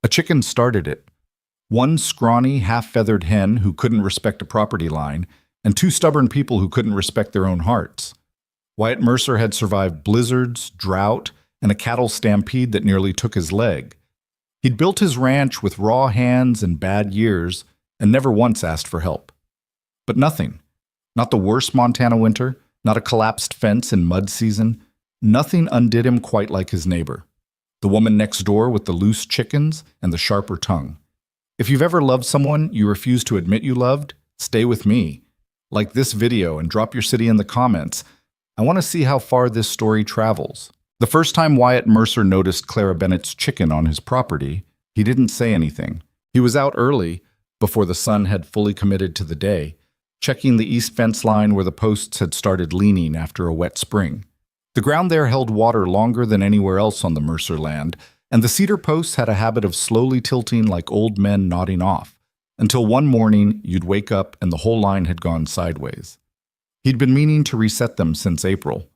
A chicken started it. One scrawny, half-feathered hen who couldn't respect a property line, and two stubborn people who couldn't respect their own hearts. Wyatt Mercer had survived blizzards, drought, and a cattle stampede that nearly took his leg. He'd built his ranch with raw hands and bad years, and never once asked for help. But nothing. Not the worst Montana winter, not a collapsed fence in mud season. Nothing undid him quite like his neighbor. The woman next door with the loose chickens and the sharper tongue. If you've ever loved someone you refuse to admit you loved, stay with me. Like this video and drop your city in the comments. I want to see how far this story travels. The first time Wyatt Mercer noticed Clara Bennett's chicken on his property, he didn't say anything. He was out early, before the sun had fully committed to the day, checking the east fence line where the posts had started leaning after a wet spring. The ground there held water longer than anywhere else on the Mercer land, and the cedar posts had a habit of slowly tilting like old men nodding off, until one morning you'd wake up and the whole line had gone sideways. He'd been meaning to reset them since April.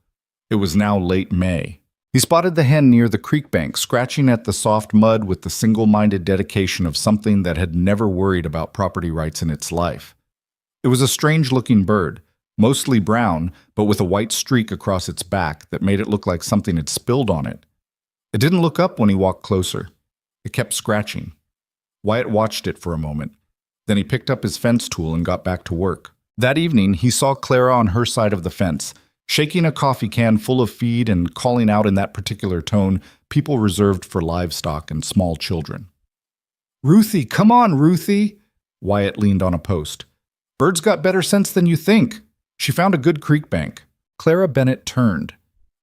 It was now late May. He spotted the hen near the creek bank, scratching at the soft mud with the single-minded dedication of something that had never worried about property rights in its life. It was a strange-looking bird, mostly brown, but with a white streak across its back that made it look like something had spilled on it. It didn't look up when he walked closer. It kept scratching. Wyatt watched it for a moment. Then he picked up his fence tool and got back to work. That evening, he saw Clara on her side of the fence, shaking a coffee can full of feed and calling out in that particular tone people reserved for livestock and small children. "Ruthie, come on, Ruthie!" Wyatt leaned on a post. "Bird's got better sense than you think." She found a good creek bank. Clara Bennett turned.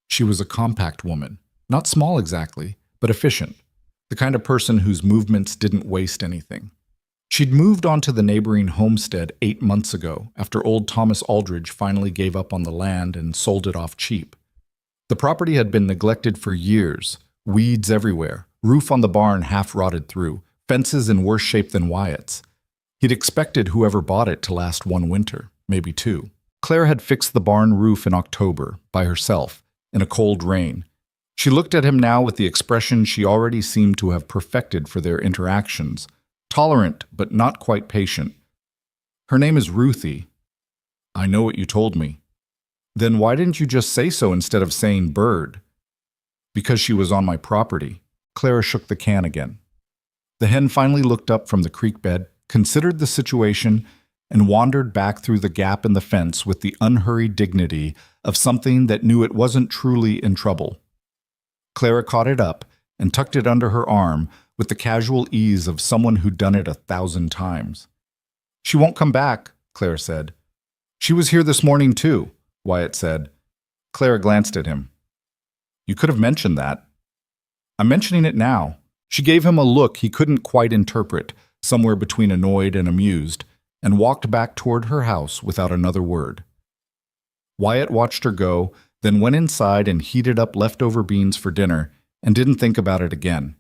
She was a compact woman. Not small exactly, but efficient. The kind of person whose movements didn't waste anything. She'd moved onto the neighboring Homestead 8 months ago, after old Thomas Aldridge finally gave up on the land and sold it off cheap. The property had been neglected for years, weeds everywhere, roof on the barn half rotted through, fences in worse shape than Wyatt's. He'd expected whoever bought it to last one winter, maybe two. Claire had fixed the barn roof in October, by herself, in a cold rain. She looked at him now with the expression she already seemed to have perfected for their interactions, tolerant but not quite patient. "Her name is Ruthie." "I know what you told me." "Then why didn't you just say so instead of saying bird?" "Because she was on my property." Clara shook the can again. The hen finally looked up from the creek bed, considered the situation, and wandered back through the gap in the fence with the unhurried dignity of something that knew it wasn't truly in trouble. Clara caught it up and tucked it under her arm with the casual ease of someone who'd done it 1,000 times. "She won't come back," Clara said. "She was here this morning too," Wyatt said. Clara glanced at him. "You could have mentioned that." "I'm mentioning it now." She gave him a look he couldn't quite interpret, somewhere between annoyed and amused, and walked back toward her house without another word. Wyatt watched her go, then went inside and heated up leftover beans for dinner and didn't think about it again.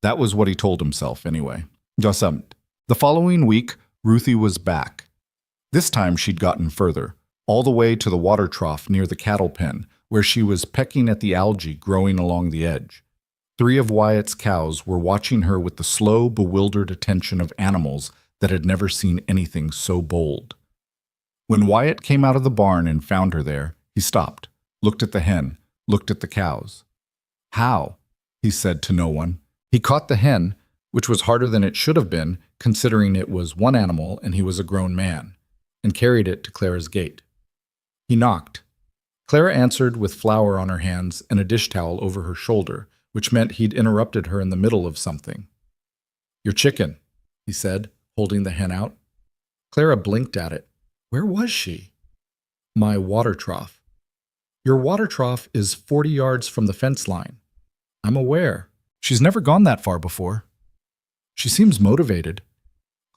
That was what he told himself, anyway. The following week, Ruthie was back. This time she'd gotten further, all the way to the water trough near the cattle pen, where she was pecking at the algae growing along the edge. 3 of Wyatt's cows were watching her with the slow, bewildered attention of animals that had never seen anything so bold. When Wyatt came out of the barn and found her there, he stopped, looked at the hen, looked at the cows. "How?" he said to no one. He caught the hen, which was harder than it should have been, considering it was one animal and he was a grown man, and carried it to Clara's gate. He knocked. Clara answered with flour on her hands and a dish towel over her shoulder, which meant he'd interrupted her in the middle of something. "Your chicken," he said, holding the hen out. Clara blinked at it. Where was she? "My water trough." "Your water trough is 40 yards from the fence line." "I'm aware. She's never gone that far before." "She seems motivated."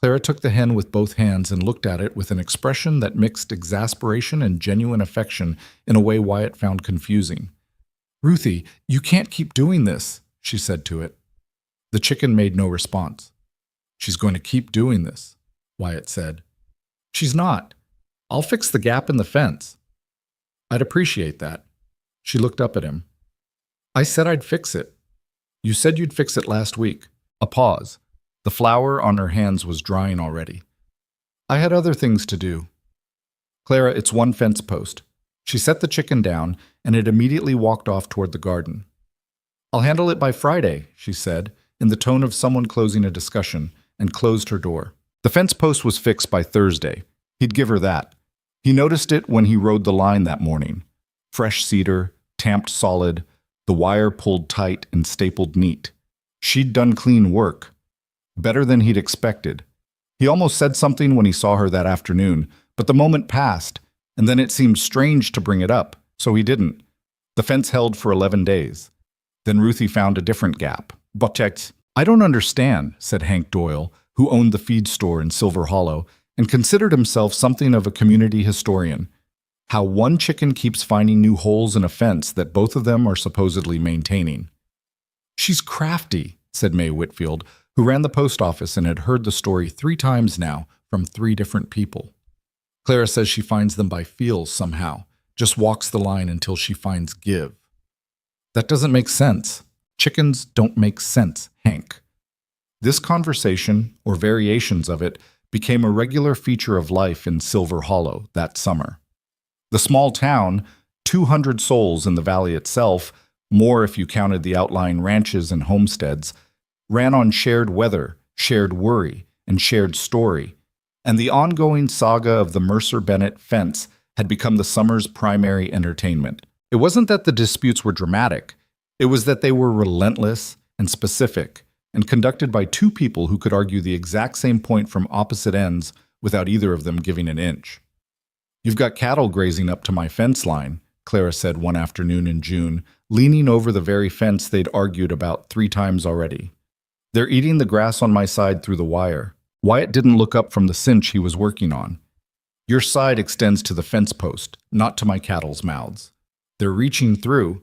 Clara took the hen with both hands and looked at it with an expression that mixed exasperation and genuine affection in a way Wyatt found confusing. "Ruthie, you can't keep doing this," she said to it. The chicken made no response. "She's going to keep doing this," Wyatt said. "She's not. I'll fix the gap in the fence." "I'd appreciate that." She looked up at him. "I said I'd fix it. You said you'd fix it last week. A pause. The flour on her hands was drying already. I had other things to do. Clara, it's one fence post. She set the chicken down, and it immediately walked off toward the garden. I'll handle it by Friday, she said, in the tone of someone closing a discussion, and closed her door. The fence post was fixed by Thursday. He'd give her that. He noticed it when he rode the line that morning. Fresh cedar, tamped solid, the wire pulled tight and stapled neat. She'd done clean work. Better than he'd expected. He almost said something when he saw her that afternoon, but the moment passed, and then it seemed strange to bring it up, so he didn't. The fence held for 11 days. Then Ruthie found a different gap. But I don't understand, said Hank Doyle, who owned the feed store in Silver Hollow and considered himself something of a community historian. How one chicken keeps finding new holes in a fence that both of them are supposedly maintaining. She's crafty, said Mae Whitfield, who ran the post office and had heard the story 3 times now from 3 different people. Clara says she finds them by feels somehow, just walks the line until she finds give. That doesn't make sense. Chickens don't make sense, Hank. This conversation, or variations of it, became a regular feature of life in Silver Hollow that summer. The small town, 200 souls in the valley itself, more if you counted the outlying ranches and homesteads, ran on shared weather, shared worry, and shared story, and the ongoing saga of the Mercer-Bennett fence had become the summer's primary entertainment. It wasn't that the disputes were dramatic. It was that they were relentless and specific, and conducted by 2 people who could argue the exact same point from opposite ends without either of them giving an inch. You've got cattle grazing up to my fence line, Clara said one afternoon in June, leaning over the very fence they'd argued about 3 times already. They're eating the grass on my side through the wire. Wyatt didn't look up from the cinch he was working on. Your side extends to the fence post, not to my cattle's mouths. They're reaching through.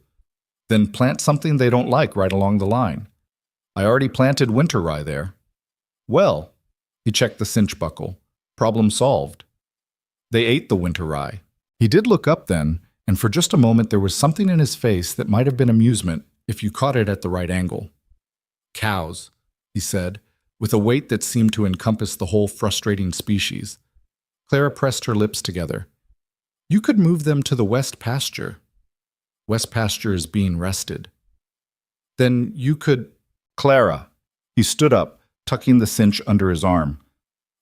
Then plant something they don't like right along the line. I already planted winter rye there. Well, he checked the cinch buckle. Problem solved. They ate the winter rye. He did look up then, and for just a moment there was something in his face that might have been amusement if you caught it at the right angle. Cows, he said, with a weight that seemed to encompass the whole frustrating species. Clara pressed her lips together. You could move them to the west pasture. West pasture is being rested. Then you could... Clara. He stood up, tucking the cinch under his arm.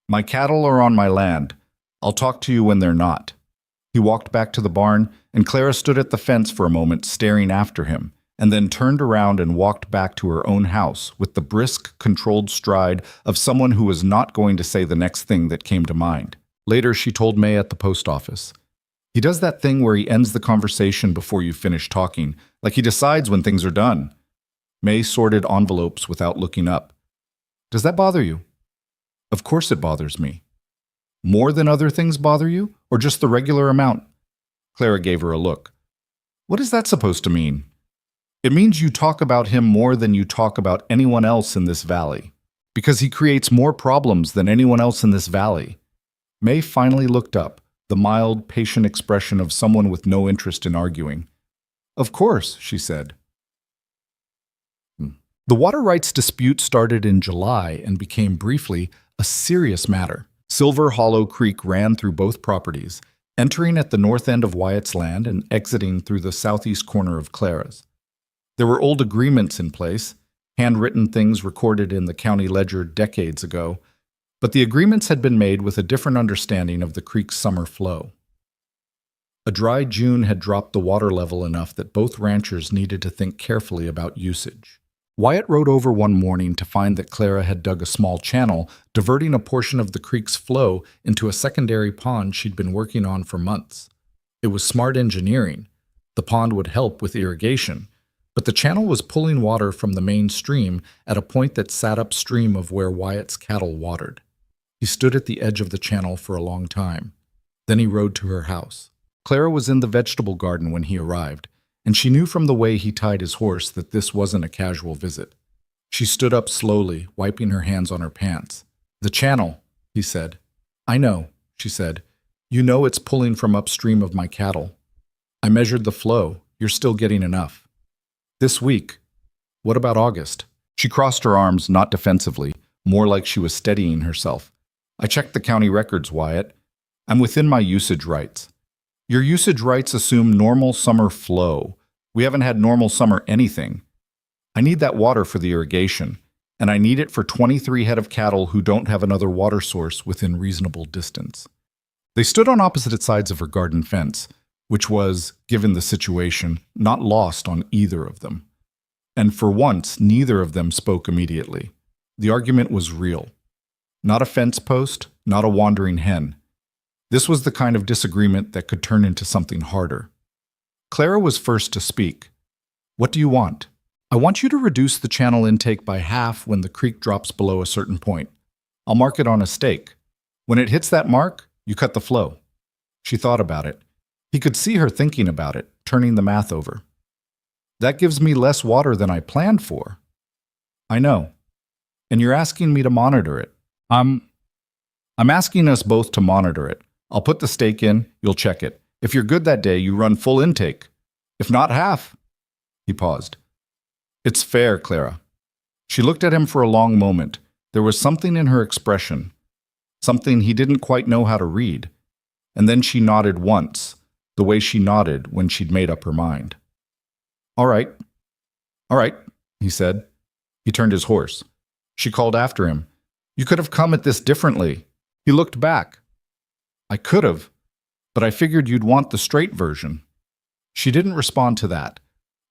My cattle are on my land. I'll talk to you when they're not. He walked back to the barn, and Clara stood at the fence for a moment staring after him, and then turned around and walked back to her own house with the brisk, controlled stride of someone who was not going to say the next thing that came to mind. Later, she told Mae at the post office. He does that thing where he ends the conversation before you finish talking, like he decides when things are done. Mae sorted envelopes without looking up. Does that bother you? Of course it bothers me. More than other things bother you, or just the regular amount? Clara gave her a look. What is that supposed to mean? It means you talk about him more than you talk about anyone else in this valley, because he creates more problems than anyone else in this valley. Mae finally looked up, the mild, patient expression of someone with no interest in arguing. Of course, she said. The water rights dispute started in July and became briefly a serious matter. Silver Hollow Creek ran through both properties, entering at the north end of Wyatt's land and exiting through the southeast corner of Clara's. There were old agreements in place, handwritten things recorded in the county ledger decades ago, but the agreements had been made with a different understanding of the creek's summer flow. A dry June had dropped the water level enough that both ranchers needed to think carefully about usage. Wyatt rode over one morning to find that Clara had dug a small channel, diverting a portion of the creek's flow into a secondary pond she'd been working on for months. It was smart engineering. The pond would help with irrigation, but the channel was pulling water from the main stream at a point that sat upstream of where Wyatt's cattle watered. He stood at the edge of the channel for a long time. Then he rode to her house. Clara was in the vegetable garden when he arrived, and she knew from the way he tied his horse that this wasn't a casual visit. She stood up slowly, wiping her hands on her pants. The channel, he said. I know, she said. You know it's pulling from upstream of my cattle. I measured the flow. You're still getting enough. This week. What about August? She crossed her arms, not defensively, more like she was steadying herself. I checked the county records, Wyatt. I'm within my usage rights. Your usage rights assume normal summer flow. We haven't had normal summer anything. I need that water for the irrigation, and I need it for 23 head of cattle who don't have another water source within reasonable distance. They stood on opposite sides of her garden fence, which was, given the situation, not lost on either of them. And for once, neither of them spoke immediately. The argument was real. Not a fence post, not a wandering hen. This was the kind of disagreement that could turn into something harder. Clara was first to speak. What do you want? I want you to reduce the channel intake by half when the creek drops below a certain point. I'll mark it on a stake. When it hits that mark, you cut the flow. She thought about it. He could see her thinking about it, turning the math over. That gives me less water than I planned for. I know. And you're asking me to monitor it. I'm asking us both to monitor it. I'll put the stake in, you'll check it. If you're good that day, you run full intake. If not half. He paused. It's fair, Clara. She looked at him for a long moment. There was something in her expression, something he didn't quite know how to read. And then she nodded once, the way she nodded when she'd made up her mind. All right, he said. He turned his horse. She called after him. You could have come at this differently. He looked back. I could have, but I figured you'd want the straight version. She didn't respond to that,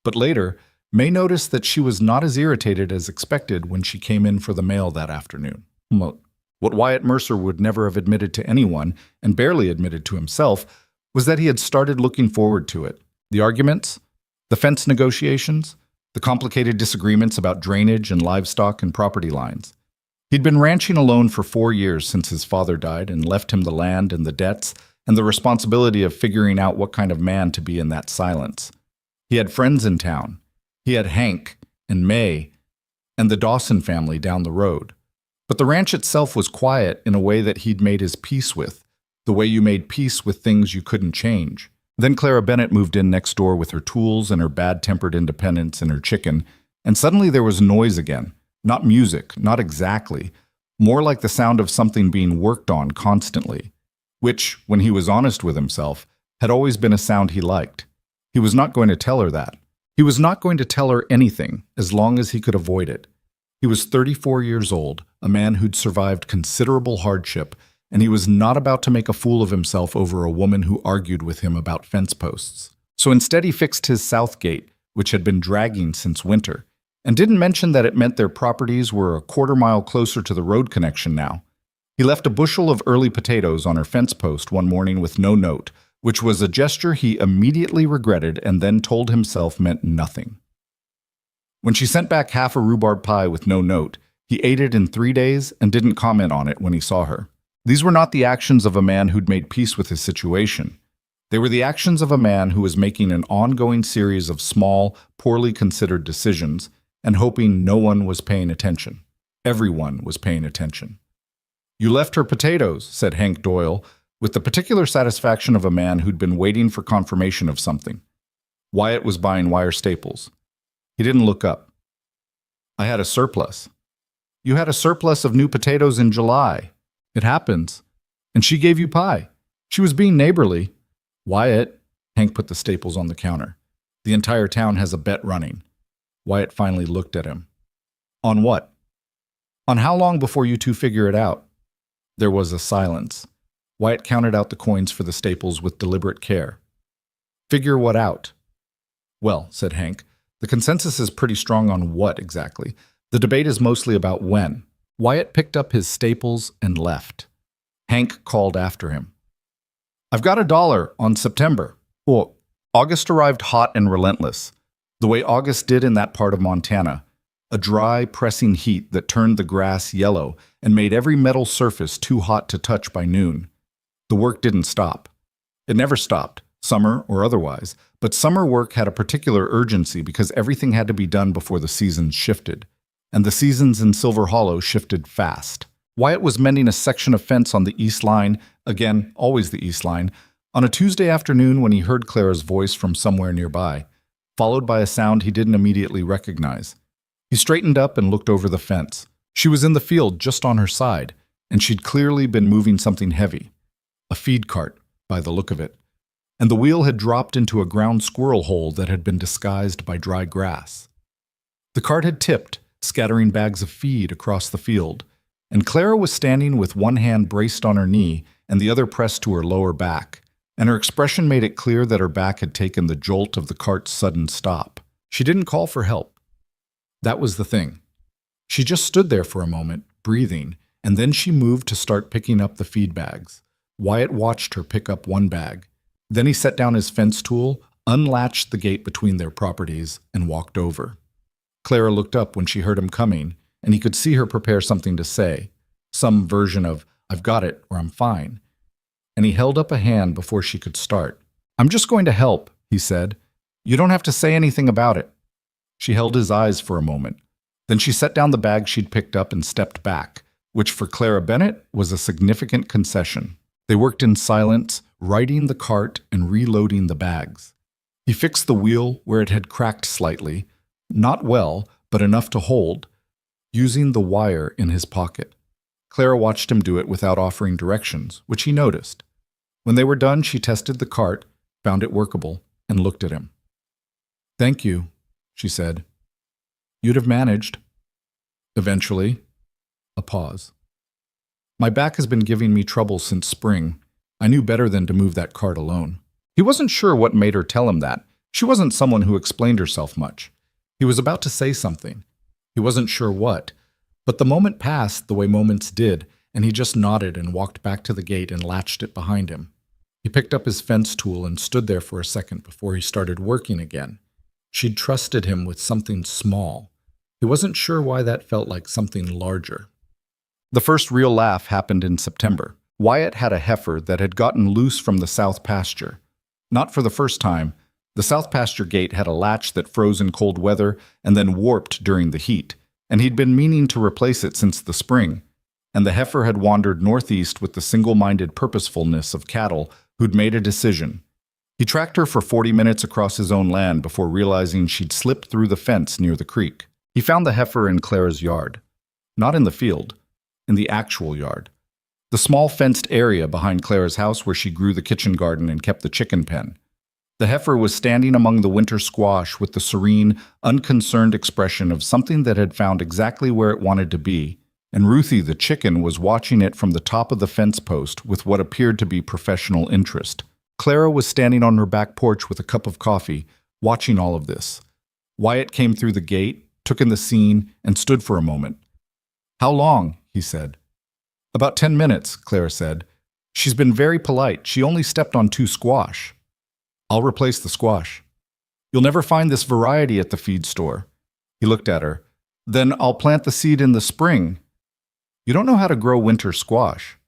but later, May noticed that she was not as irritated as expected when she came in for the mail that afternoon. What Wyatt Mercer would never have admitted to anyone, and barely admitted to himself, was that he had started looking forward to it. The arguments, the fence negotiations, the complicated disagreements about drainage and livestock and property lines. He'd been ranching alone for 4 years since his father died and left him the land and the debts and the responsibility of figuring out what kind of man to be in that silence. He had friends in town. He had Hank and May and the Dawson family down the road. But the ranch itself was quiet in a way that he'd made his peace with, the way you made peace with things you couldn't change. Then Clara Bennett moved in next door with her tools and her bad-tempered independence and her chicken, and suddenly there was noise again. Not music, not exactly. More like the sound of something being worked on constantly, which, when he was honest with himself, had always been a sound he liked. He was not going to tell her that. He was not going to tell her anything as long as he could avoid it. He was 34 years old, a man who'd survived considerable hardship, and he was not about to make a fool of himself over a woman who argued with him about fence posts. So instead he fixed his south gate, which had been dragging since winter, and didn't mention that it meant their properties were a quarter-mile closer to the road connection now. He left a bushel of early potatoes on her fence post one morning with no note, which was a gesture he immediately regretted and then told himself meant nothing. When she sent back half a rhubarb pie with no note, he ate it in 3 days and didn't comment on it when he saw her. These were not the actions of a man who'd made peace with his situation. They were the actions of a man who was making an ongoing series of small, poorly considered decisions and hoping no one was paying attention. Everyone was paying attention. You left her potatoes, said Hank Doyle, with the particular satisfaction of a man who'd been waiting for confirmation of something. Wyatt was buying wire staples. He didn't look up. I had a surplus. You had a surplus of new potatoes in July. It happens. And she gave you pie. She was being neighborly. Wyatt, Hank put the staples on the counter. The entire town has a bet running. Wyatt finally looked at him. On what? On how long before you two figure it out? There was a silence. Wyatt counted out the coins for the staples with deliberate care. Figure what out? Well, said Hank, the consensus is pretty strong on what exactly. The debate is mostly about when. Wyatt picked up his staples and left. Hank called after him. I've got $1 on September. Well, August arrived hot and relentless, the way August did in that part of Montana, a dry, pressing heat that turned the grass yellow and made every metal surface too hot to touch by noon. The work didn't stop. It never stopped, summer or otherwise, but summer work had a particular urgency because everything had to be done before the seasons shifted, and the seasons in Silver Hollow shifted fast. Wyatt was mending a section of fence on the east line, again, always the east line, on a Tuesday afternoon when he heard Clara's voice from somewhere nearby, followed by a sound he didn't immediately recognize. He straightened up and looked over the fence. She was in the field just on her side, and she'd clearly been moving something heavy. A feed cart, by the look of it. And the wheel had dropped into a ground squirrel hole that had been disguised by dry grass. The cart had tipped, scattering bags of feed across the field, and Clara was standing with one hand braced on her knee and the other pressed to her lower back, and her expression made it clear that her back had taken the jolt of the cart's sudden stop. She didn't call for help. That was the thing. She just stood there for a moment, breathing, and then she moved to start picking up the feed bags. Wyatt watched her pick up one bag. Then he set down his fence tool, unlatched the gate between their properties, and walked over. Clara looked up when she heard him coming, and he could see her prepare something to say, some version of, "I've got it," or "I'm fine." And he held up a hand before she could start. "I'm just going to help," he said. "You don't have to say anything about it." She held his eyes for a moment. Then she set down the bag she'd picked up and stepped back, which for Clara Bennett was a significant concession. They worked in silence, righting the cart and reloading the bags. He fixed the wheel where it had cracked slightly, not well, but enough to hold, using the wire in his pocket. Clara watched him do it without offering directions, which he noticed. When they were done, she tested the cart, found it workable, and looked at him. "Thank you," she said. "You'd have managed." Eventually, a pause. "My back has been giving me trouble since spring. I knew better than to move that cart alone." He wasn't sure what made her tell him that. She wasn't someone who explained herself much. He was about to say something. He wasn't sure what. But the moment passed the way moments did, and he just nodded and walked back to the gate and latched it behind him. He picked up his fence tool and stood there for a second before he started working again. She'd trusted him with something small. He wasn't sure why that felt like something larger. The first real laugh happened in September. Wyatt had a heifer that had gotten loose from the south pasture. Not for the first time. The south pasture gate had a latch that froze in cold weather and then warped during the heat, and he'd been meaning to replace it since the spring. And the heifer had wandered northeast with the single-minded purposefulness of cattle who'd made a decision. He tracked her for 40 minutes across his own land before realizing she'd slipped through the fence near the creek. He found the heifer in Clara's yard. Not in the field, in the actual yard. The small fenced area behind Clara's house where she grew the kitchen garden and kept the chicken pen. The heifer was standing among the winter squash with the serene, unconcerned expression of something that had found exactly where it wanted to be, and Ruthie the chicken was watching it from the top of the fence post with what appeared to be professional interest. Clara was standing on her back porch with a cup of coffee, watching all of this. Wyatt came through the gate, took in the scene, and stood for a moment. "How long?" he said. "About 10 minutes, Clara said. "She's been very polite. She only stepped on 2 squash." "I'll replace the squash." "You'll never find this variety at the feed store." He looked at her. "Then I'll plant the seed in the spring." "You don't know how to grow winter squash."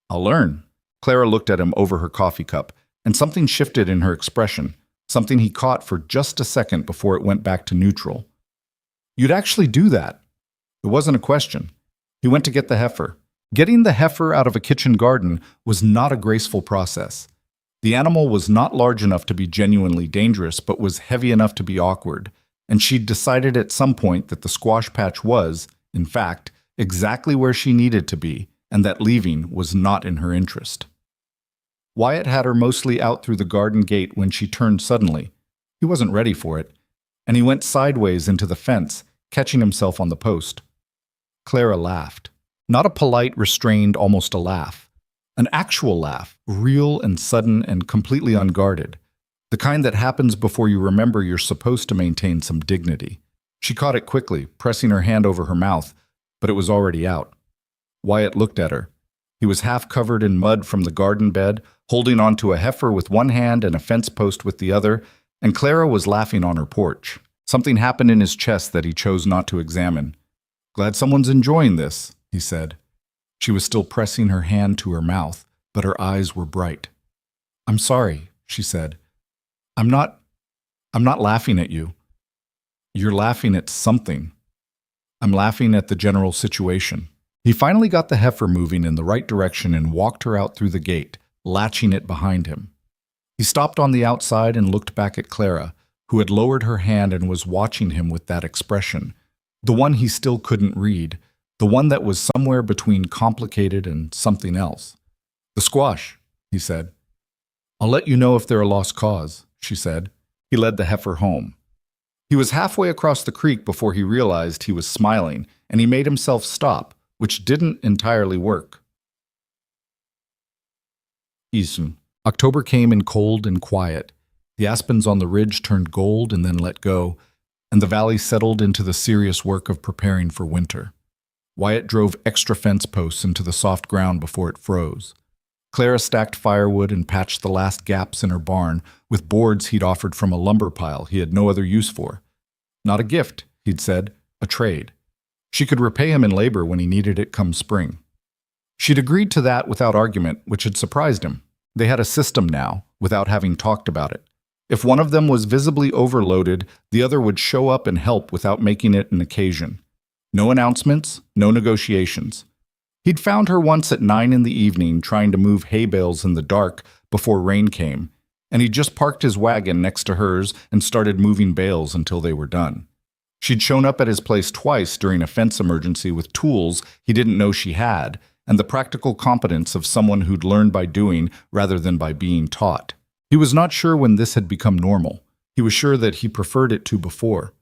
"I'll learn." Clara looked at him over her coffee cup, and something shifted in her expression, something he caught for just a second before it went back to neutral. "You'd actually do that?" It wasn't a question. He went to get the heifer. Getting the heifer out of a kitchen garden was not a graceful process. The animal was not large enough to be genuinely dangerous, but was heavy enough to be awkward, and she'd decided at some point that the squash patch was, in fact, exactly where she needed to be, and that leaving was not in her interest. Wyatt had her mostly out through the garden gate when she turned suddenly. He wasn't ready for it, and he went sideways into the fence, catching himself on the post. Clara laughed. Not a polite, restrained, almost a laugh. An actual laugh, real and sudden and completely unguarded. The kind that happens before you remember you're supposed to maintain some dignity. She caught it quickly, pressing her hand over her mouth, but it was already out. Wyatt looked at her. He was half covered in mud from the garden bed, holding onto a heifer with one hand and a fence post with the other, and Clara was laughing on her porch. Something happened in his chest that he chose not to examine. "Glad someone's enjoying this," he said. She was still pressing her hand to her mouth, but her eyes were bright. "I'm sorry," she said. I'm not laughing at you. You're laughing at something. I'm laughing at the general situation." He finally got the heifer moving in the right direction and walked her out through the gate, latching it behind him. He stopped on the outside and looked back at Clara, who had lowered her hand and was watching him with that expression, The one he still couldn't read, the one that was somewhere between complicated and something else. "The squash," he said. "I'll let you know if they're a lost cause," she said. He led the heifer home. He was halfway across the creek before he realized he was smiling, and he made himself stop, which didn't entirely work. Eason. October came in cold and quiet. The aspens on the ridge turned gold and then let go, and the valley settled into the serious work of preparing for winter. Wyatt drove extra fence posts into the soft ground before it froze. Clara stacked firewood and patched the last gaps in her barn with boards he'd offered from a lumber pile he had no other use for. Not a gift, he'd said, a trade. She could repay him in labor when he needed it come spring. She'd agreed to that without argument, which had surprised him. They had a system now, without having talked about it. If one of them was visibly overloaded, the other would show up and help without making it an occasion. No announcements, no negotiations. He'd found her once at 9 in the evening trying to move hay bales in the dark before rain came, and he'd just parked his wagon next to hers and started moving bales until they were done. She'd shown up at his place twice during a fence emergency with tools he didn't know she had, and the practical competence of someone who'd learned by doing rather than by being taught. He was not sure when this had become normal. He was sure that he preferred it to before.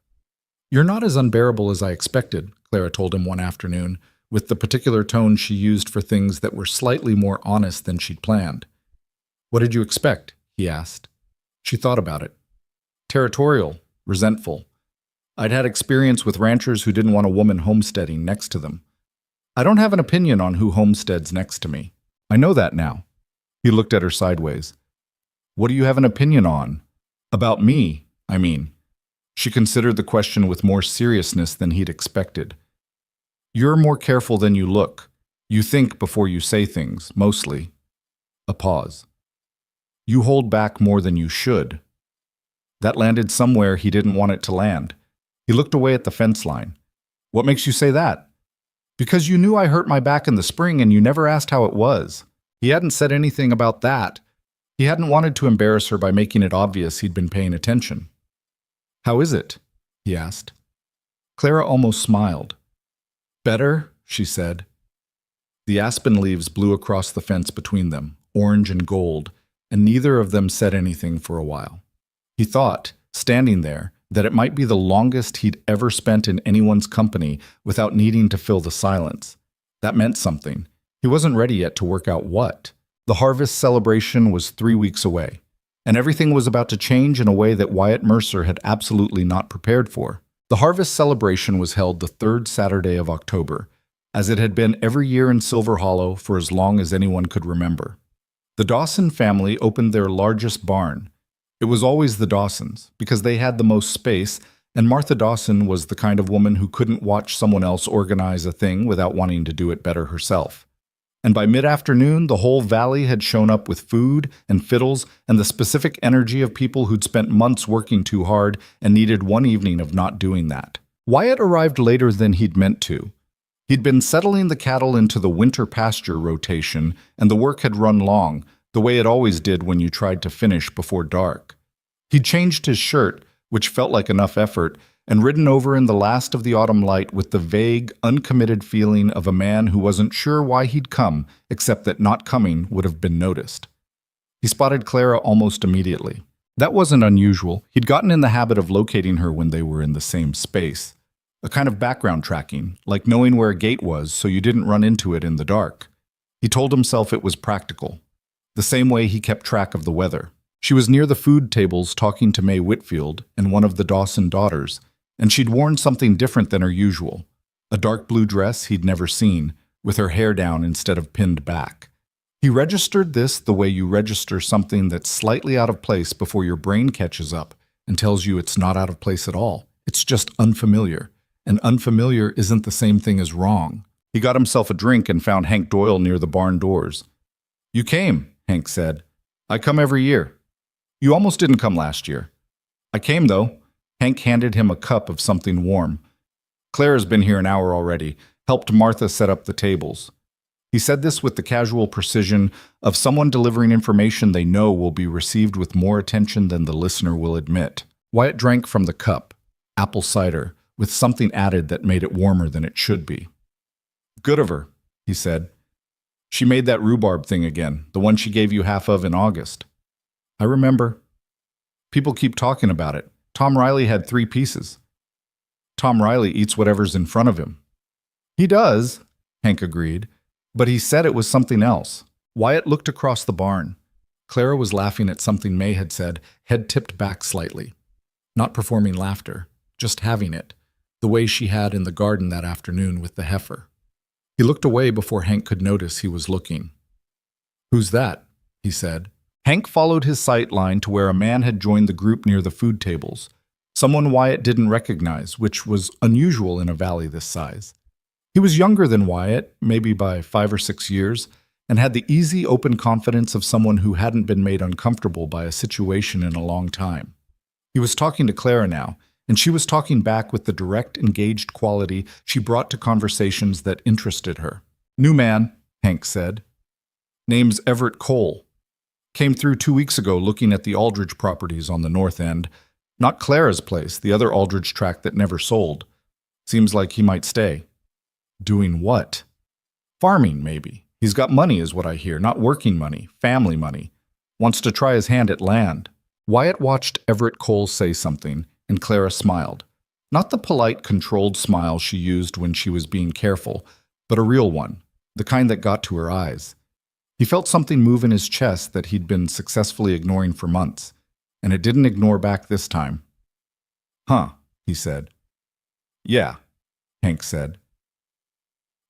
"You're not as unbearable as I expected," Clara told him one afternoon, with the particular tone she used for things that were slightly more honest than she'd planned. "What did you expect?" he asked. She thought about it. Territorial, resentful. "I'd had experience with ranchers who didn't want a woman homesteading next to them. I don't have an opinion on who homesteads next to me. I know that now." He looked at her sideways. "What do you have an opinion on? About me, I mean." She considered the question with more seriousness than he'd expected. "You're more careful than you look. You think before you say things, mostly." A pause. "You hold back more than you should." That landed somewhere he didn't want it to land. He looked away at the fence line. "What makes you say that?" "Because you knew I hurt my back in the spring and you never asked how it was." He hadn't said anything about that. He hadn't wanted to embarrass her by making it obvious he'd been paying attention. "How is it?" he asked. Clara almost smiled. "Better," she said. The aspen leaves blew across the fence between them, orange and gold, and neither of them said anything for a while. He thought, standing there, that it might be the longest he'd ever spent in anyone's company without needing to fill the silence. That meant something. He wasn't ready yet to work out what. The harvest celebration was 3 weeks away, and everything was about to change in a way that Wyatt Mercer had absolutely not prepared for. The harvest celebration was held the third Saturday of October, as it had been every year in Silver Hollow for as long as anyone could remember. The Dawson family opened their largest barn. It was always the Dawsons, because they had the most space, and Martha Dawson was the kind of woman who couldn't watch someone else organize a thing without wanting to do it better herself. And by mid-afternoon, the whole valley had shown up with food and fiddles and the specific energy of people who'd spent months working too hard and needed one evening of not doing that. Wyatt arrived later than he'd meant to. He'd been settling the cattle into the winter pasture rotation, and the work had run long, the way it always did when you tried to finish before dark. He'd changed his shirt, which felt like enough effort, and ridden over in the last of the autumn light with the vague, uncommitted feeling of a man who wasn't sure why he'd come, except that not coming would have been noticed. He spotted Clara almost immediately. That wasn't unusual. He'd gotten in the habit of locating her when they were in the same space. A kind of background tracking, like knowing where a gate was so you didn't run into it in the dark. He told himself it was practical, the same way he kept track of the weather. She was near the food tables talking to May Whitfield and one of the Dawson daughters, and she'd worn something different than her usual, a dark blue dress he'd never seen, with her hair down instead of pinned back. He registered this the way you register something that's slightly out of place before your brain catches up and tells you it's not out of place at all. It's just unfamiliar, and unfamiliar isn't the same thing as wrong. He got himself a drink and found Hank Doyle near the barn doors. "You came," Hank said. "I come every year." "You almost didn't come last year." "I came, though." Hank handed him a cup of something warm. "Clara's been here an hour already, helped Martha set up the tables." He said this with the casual precision of someone delivering information they know will be received with more attention than the listener will admit. Wyatt drank from the cup, apple cider, with something added that made it warmer than it should be. "Good of her," he said. "She made that rhubarb thing again, the one she gave you half of in August." "I remember. People keep talking about it. Tom Riley had 3 pieces." "Tom Riley eats whatever's in front of him." "He does," Hank agreed, "but he said it was something else." Wyatt looked across the barn. Clara was laughing at something May had said, head tipped back slightly. Not performing laughter, just having it, the way she had in the garden that afternoon with the heifer. He looked away before Hank could notice he was looking. "Who's that?" he said. Hank followed his sight line to where a man had joined the group near the food tables, someone Wyatt didn't recognize, which was unusual in a valley this size. He was younger than Wyatt, maybe by 5 or 6 years, and had the easy, open confidence of someone who hadn't been made uncomfortable by a situation in a long time. He was talking to Clara now, and she was talking back with the direct, engaged quality she brought to conversations that interested her. "New man," Hank said. "Name's Everett Cole. Came through 2 weeks ago looking at the Aldridge properties on the north end. Not Clara's place, the other Aldridge tract that never sold. Seems like he might stay." "Doing what?" "Farming, maybe. He's got money is what I hear, not working money, family money. Wants to try his hand at land." Wyatt watched Everett Cole say something, and Clara smiled. Not the polite, controlled smile she used when she was being careful, but a real one, the kind that got to her eyes. He felt something move in his chest that he'd been successfully ignoring for months, and it didn't ignore back this time. "Huh," he said. "Yeah," Hank said.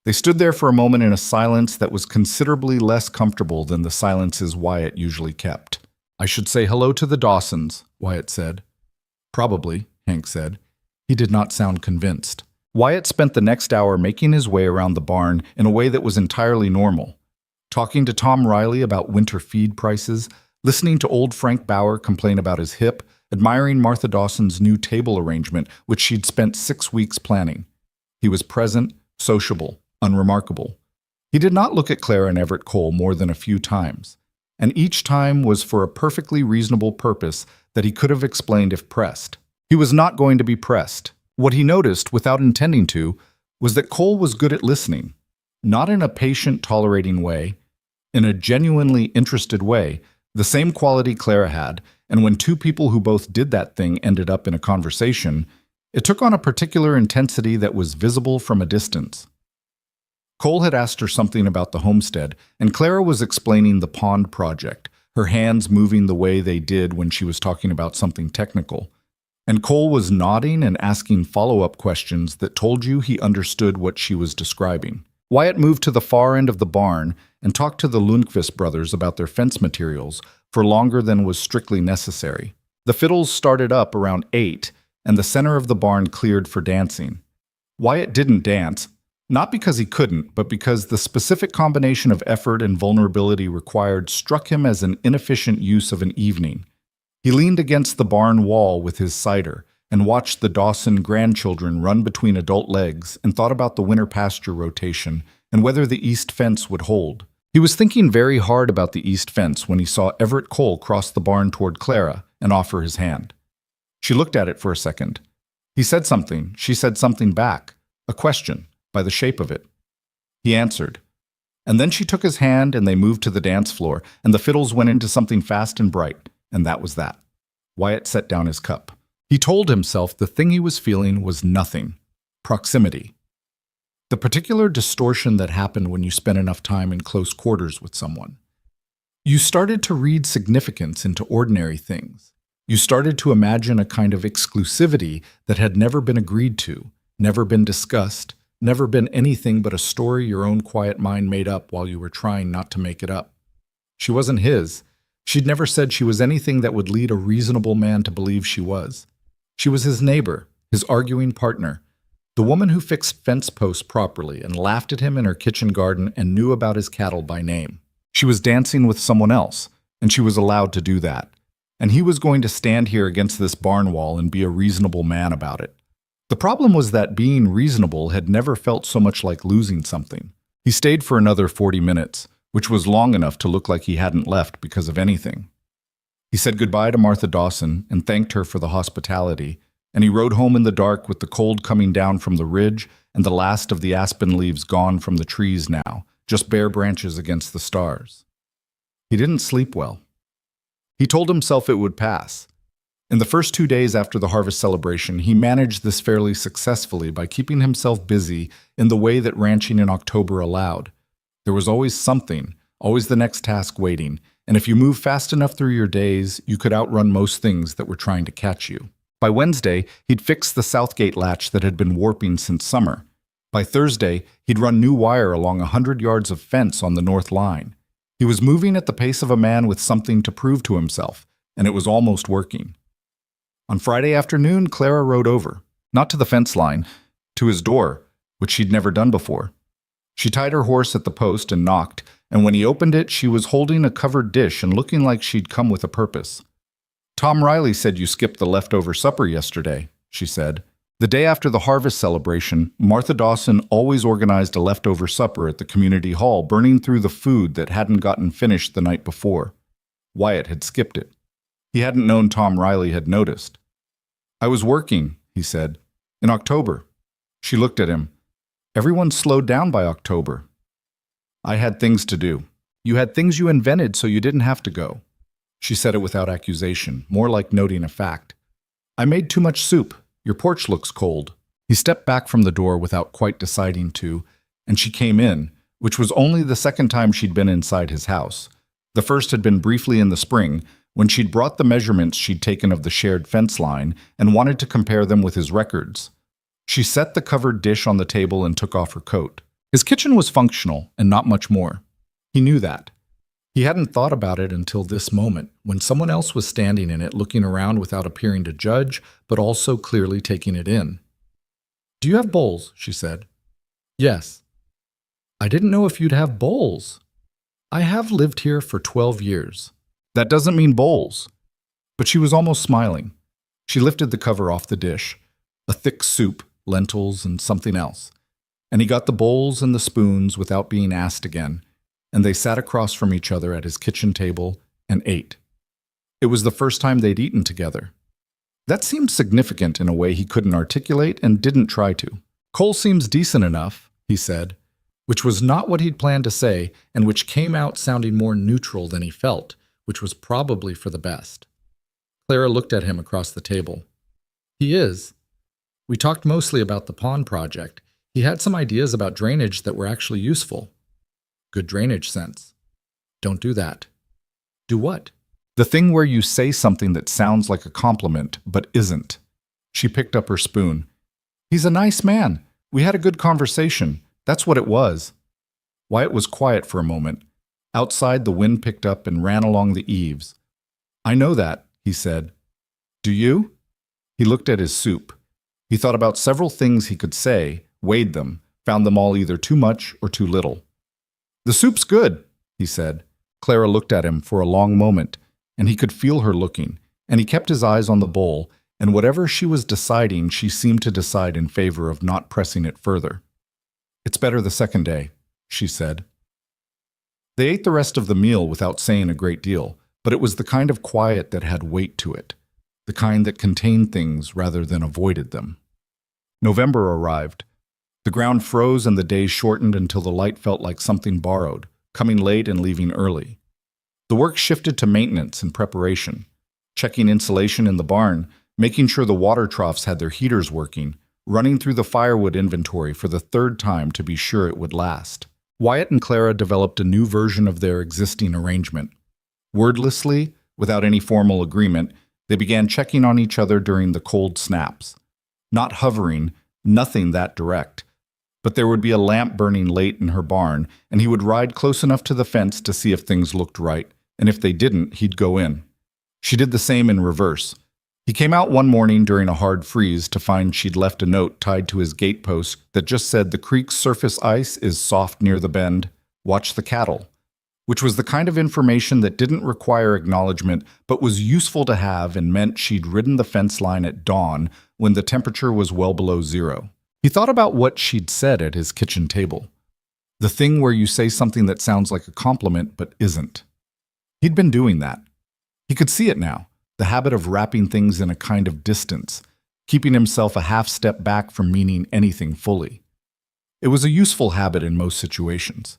They stood there for a moment in a silence that was considerably less comfortable than the silences Wyatt usually kept. "I should say hello to the Dawsons," Wyatt said. "Probably," Hank said. He did not sound convinced. Wyatt spent the next hour making his way around the barn in a way that was entirely normal. Talking to Tom Riley about winter feed prices, listening to old Frank Bauer complain about his hip, admiring Martha Dawson's new table arrangement, which she'd spent 6 weeks planning. He was present, sociable, unremarkable. He did not look at Clara and Everett Cole more than a few times, and each time was for a perfectly reasonable purpose that he could have explained if pressed. He was not going to be pressed. What he noticed, without intending to, was that Cole was good at listening, not in a patient, tolerating way, in a genuinely interested way, the same quality Clara had, and when 2 people who both did that thing ended up in a conversation, it took on a particular intensity that was visible from a distance. Cole had asked her something about the homestead, and Clara was explaining the pond project, her hands moving the way they did when she was talking about something technical. And Cole was nodding and asking follow-up questions that told you he understood what she was describing. Wyatt moved to the far end of the barn and talked to the Lundqvist brothers about their fence materials for longer than was strictly necessary. The fiddles started up around 8, and the center of the barn cleared for dancing. Wyatt didn't dance, not because he couldn't, but because the specific combination of effort and vulnerability required struck him as an inefficient use of an evening. He leaned against the barn wall with his cider and watched the Dawson grandchildren run between adult legs and thought about the winter pasture rotation and whether the east fence would hold. He was thinking very hard about the east fence when he saw Everett Cole cross the barn toward Clara and offer his hand. She looked at it for a second. He said something. She said something back. A question, by the shape of it. He answered. And then she took his hand and they moved to the dance floor, and the fiddles went into something fast and bright, and that was that. Wyatt set down his cup. He told himself the thing he was feeling was nothing. Proximity. The particular distortion that happened when you spent enough time in close quarters with someone. You started to read significance into ordinary things. You started to imagine a kind of exclusivity that had never been agreed to, never been discussed, never been anything but a story your own quiet mind made up while you were trying not to make it up. She wasn't his. She'd never said she was anything that would lead a reasonable man to believe she was. She was his neighbor, his arguing partner, the woman who fixed fence posts properly and laughed at him in her kitchen garden and knew about his cattle by name. She was dancing with someone else, and she was allowed to do that. And he was going to stand here against this barn wall and be a reasonable man about it. The problem was that being reasonable had never felt so much like losing something. He stayed for another 40 minutes, which was long enough to look like he hadn't left because of anything. He said goodbye to Martha Dawson and thanked her for the hospitality, and he rode home in the dark with the cold coming down from the ridge and the last of the aspen leaves gone from the trees now, just bare branches against the stars. He didn't sleep well. He told himself it would pass. In the first 2 days after the harvest celebration, he managed this fairly successfully by keeping himself busy in the way that ranching in October allowed. There was always something, always the next task waiting, and if you moved fast enough through your days, you could outrun most things that were trying to catch you. By Wednesday, he'd fixed the south gate latch that had been warping since summer. By Thursday, he'd run new wire along 100 yards of fence on the north line. He was moving at the pace of a man with something to prove to himself, and it was almost working. On Friday afternoon, Clara rode over, not to the fence line, to his door, which she'd never done before. She tied her horse at the post and knocked, and when he opened it, she was holding a covered dish and looking like she'd come with a purpose. "Tom Riley said you skipped the leftover supper yesterday," she said. The day after the harvest celebration, Martha Dawson always organized a leftover supper at the community hall, burning through the food that hadn't gotten finished the night before. Wyatt had skipped it. He hadn't known Tom Riley had noticed. "I was working," he said. "In October." She looked at him. "Everyone slowed down by October." "I had things to do." "You had things you invented so you didn't have to go." She said it without accusation, more like noting a fact. "I made too much soup. Your porch looks cold." He stepped back from the door without quite deciding to, and she came in, which was only the second time she'd been inside his house. The first had been briefly in the spring, when she'd brought the measurements she'd taken of the shared fence line and wanted to compare them with his records. She set the covered dish on the table and took off her coat. His kitchen was functional and not much more. He knew that. He hadn't thought about it until this moment, when someone else was standing in it looking around without appearing to judge, but also clearly taking it in. "Do you have bowls?" she said. "Yes." "I didn't know if you'd have bowls." "I have lived here for 12 years. "That doesn't mean bowls." But she was almost smiling. She lifted the cover off the dish, a thick soup, lentils, and something else. And he got the bowls and the spoons without being asked again, and they sat across from each other at his kitchen table and ate. It was the first time they'd eaten together. That seemed significant in a way he couldn't articulate and didn't try to. "Cole seems decent enough," he said, which was not what he'd planned to say and which came out sounding more neutral than he felt, which was probably for the best. Clara looked at him across the table. "He is. We talked mostly about the pond project. He had some ideas about drainage that were actually useful. Good drainage sense." "Don't do that." "Do what?" "The thing where you say something that sounds like a compliment, but isn't." She picked up her spoon. "He's a nice man. We had a good conversation. That's what it was." Wyatt was quiet for a moment. Outside, the wind picked up and ran along the eaves. "I know that," he said. "Do you?" He looked at his soup. He thought about several things he could say, weighed them, found them all either too much or too little. "The soup's good," he said. Clara looked at him for a long moment, and he could feel her looking, and he kept his eyes on the bowl, and whatever she was deciding, she seemed to decide in favor of not pressing it further. "It's better the second day," she said. They ate the rest of the meal without saying a great deal, but it was the kind of quiet that had weight to it, the kind that contained things rather than avoided them. November arrived. The ground froze and the days shortened until the light felt like something borrowed, coming late and leaving early. The work shifted to maintenance and preparation, checking insulation in the barn, making sure the water troughs had their heaters working, running through the firewood inventory for the third time to be sure it would last. Wyatt and Clara developed a new version of their existing arrangement. Wordlessly, without any formal agreement, they began checking on each other during the cold snaps. Not hovering, nothing that direct. But there would be a lamp burning late in her barn, and he would ride close enough to the fence to see if things looked right, and if they didn't, he'd go in. She did the same in reverse. He came out one morning during a hard freeze to find she'd left a note tied to his gatepost that just said the creek's surface ice is soft near the bend. Watch the cattle. Which was the kind of information that didn't require acknowledgement but was useful to have and meant she'd ridden the fence line at dawn when the temperature was well below zero. He thought about what she'd said at his kitchen table. The thing where you say something that sounds like a compliment but isn't. He'd been doing that. He could see it now. The habit of wrapping things in a kind of distance, keeping himself a half step back from meaning anything fully. It was a useful habit in most situations.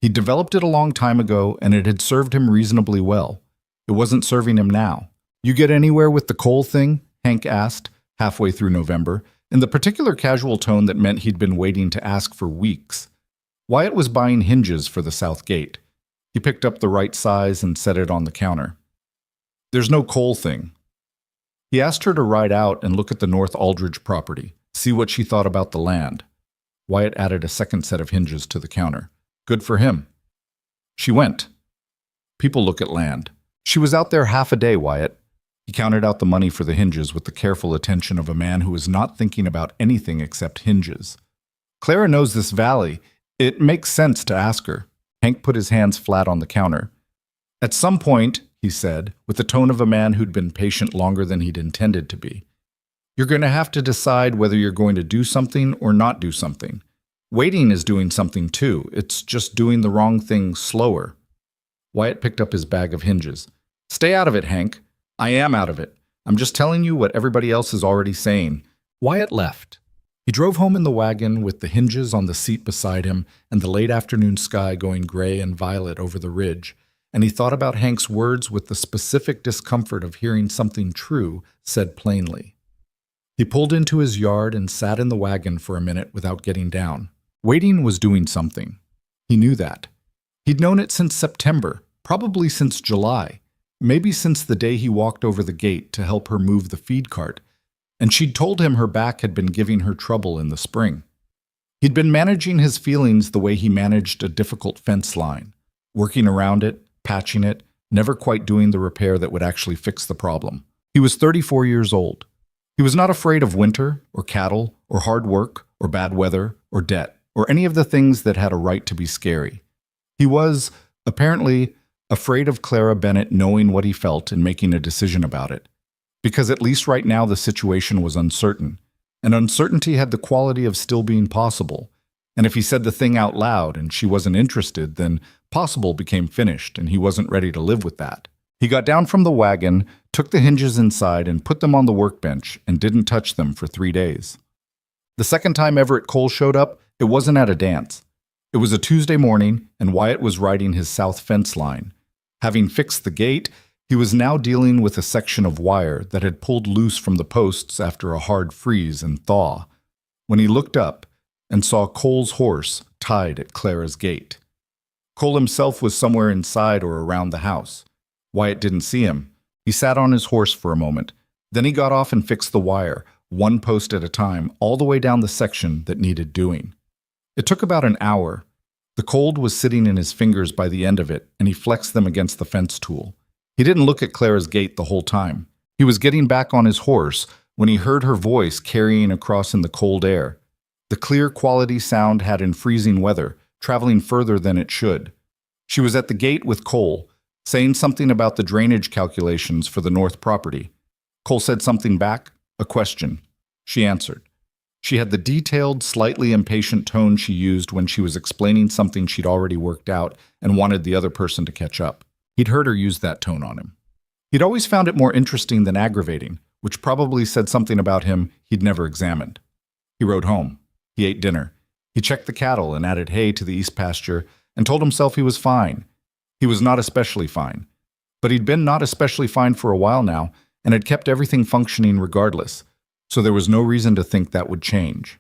He developed it a long time ago, and it had served him reasonably well. It wasn't serving him now. "You get anywhere with the coal thing?" Hank asked, halfway through November, in the particular casual tone that meant he'd been waiting to ask for weeks. Wyatt was buying hinges for the south gate. He picked up the right size and set it on the counter. "There's no coal thing." He asked her to ride out and look at the North Aldridge property, see what she thought about the land. Wyatt added a second set of hinges to the counter. Good for him. She went. People look at land. She was out there half a day, Wyatt. He counted out the money for the hinges with the careful attention of a man who is not thinking about anything except hinges. "Clara knows this valley. It makes sense to ask her." Hank put his hands flat on the counter. "At some point," he said, with the tone of a man who'd been patient longer than he'd intended to be, "you're going to have to decide whether you're going to do something or not do something. Waiting is doing something too. It's just doing the wrong thing slower." Wyatt picked up his bag of hinges. "Stay out of it, Hank." "I am out of it. I'm just telling you what everybody else is already saying." Wyatt left. He drove home in the wagon with the hinges on the seat beside him and the late afternoon sky going gray and violet over the ridge, and he thought about Hank's words with the specific discomfort of hearing something true said plainly. He pulled into his yard and sat in the wagon for a minute without getting down. Waiting was doing something. He knew that. He'd known it since September, probably since July, maybe since the day he walked over the gate to help her move the feed cart, and she'd told him her back had been giving her trouble in the spring. He'd been managing his feelings the way he managed a difficult fence line, working around it, patching it, never quite doing the repair that would actually fix the problem. He was 34 years old. He was not afraid of winter, or cattle, or hard work, or bad weather, or debt, or any of the things that had a right to be scary. He was, apparently, afraid of Clara Bennett knowing what he felt and making a decision about it. Because at least right now the situation was uncertain, and uncertainty had the quality of still being possible. And if he said the thing out loud and she wasn't interested, then possible became finished, and he wasn't ready to live with that. He got down from the wagon, took the hinges inside, and put them on the workbench, and didn't touch them for 3 days. The second time Everett Cole showed up, it wasn't at a dance. It was a Tuesday morning, and Wyatt was riding his south fence line. Having fixed the gate, he was now dealing with a section of wire that had pulled loose from the posts after a hard freeze and thaw, when he looked up and saw Cole's horse tied at Clara's gate. Cole himself was somewhere inside or around the house. Wyatt didn't see him. He sat on his horse for a moment. Then he got off and fixed the wire, one post at a time, all the way down the section that needed doing. It took about an hour. The cold was sitting in his fingers by the end of it, and he flexed them against the fence tool. He didn't look at Clara's gate the whole time. He was getting back on his horse when he heard her voice carrying across in the cold air. The clear quality sound had in freezing weather, traveling further than it should. She was at the gate with Cole, saying something about the drainage calculations for the north property. Cole said something back, a question. She answered. She had the detailed, slightly impatient tone she used when she was explaining something she'd already worked out and wanted the other person to catch up. He'd heard her use that tone on him. He'd always found it more interesting than aggravating, which probably said something about him he'd never examined. He rode home. He ate dinner. He checked the cattle and added hay to the east pasture and told himself he was fine. He was not especially fine. But he'd been not especially fine for a while now and had kept everything functioning regardless, so there was no reason to think that would change.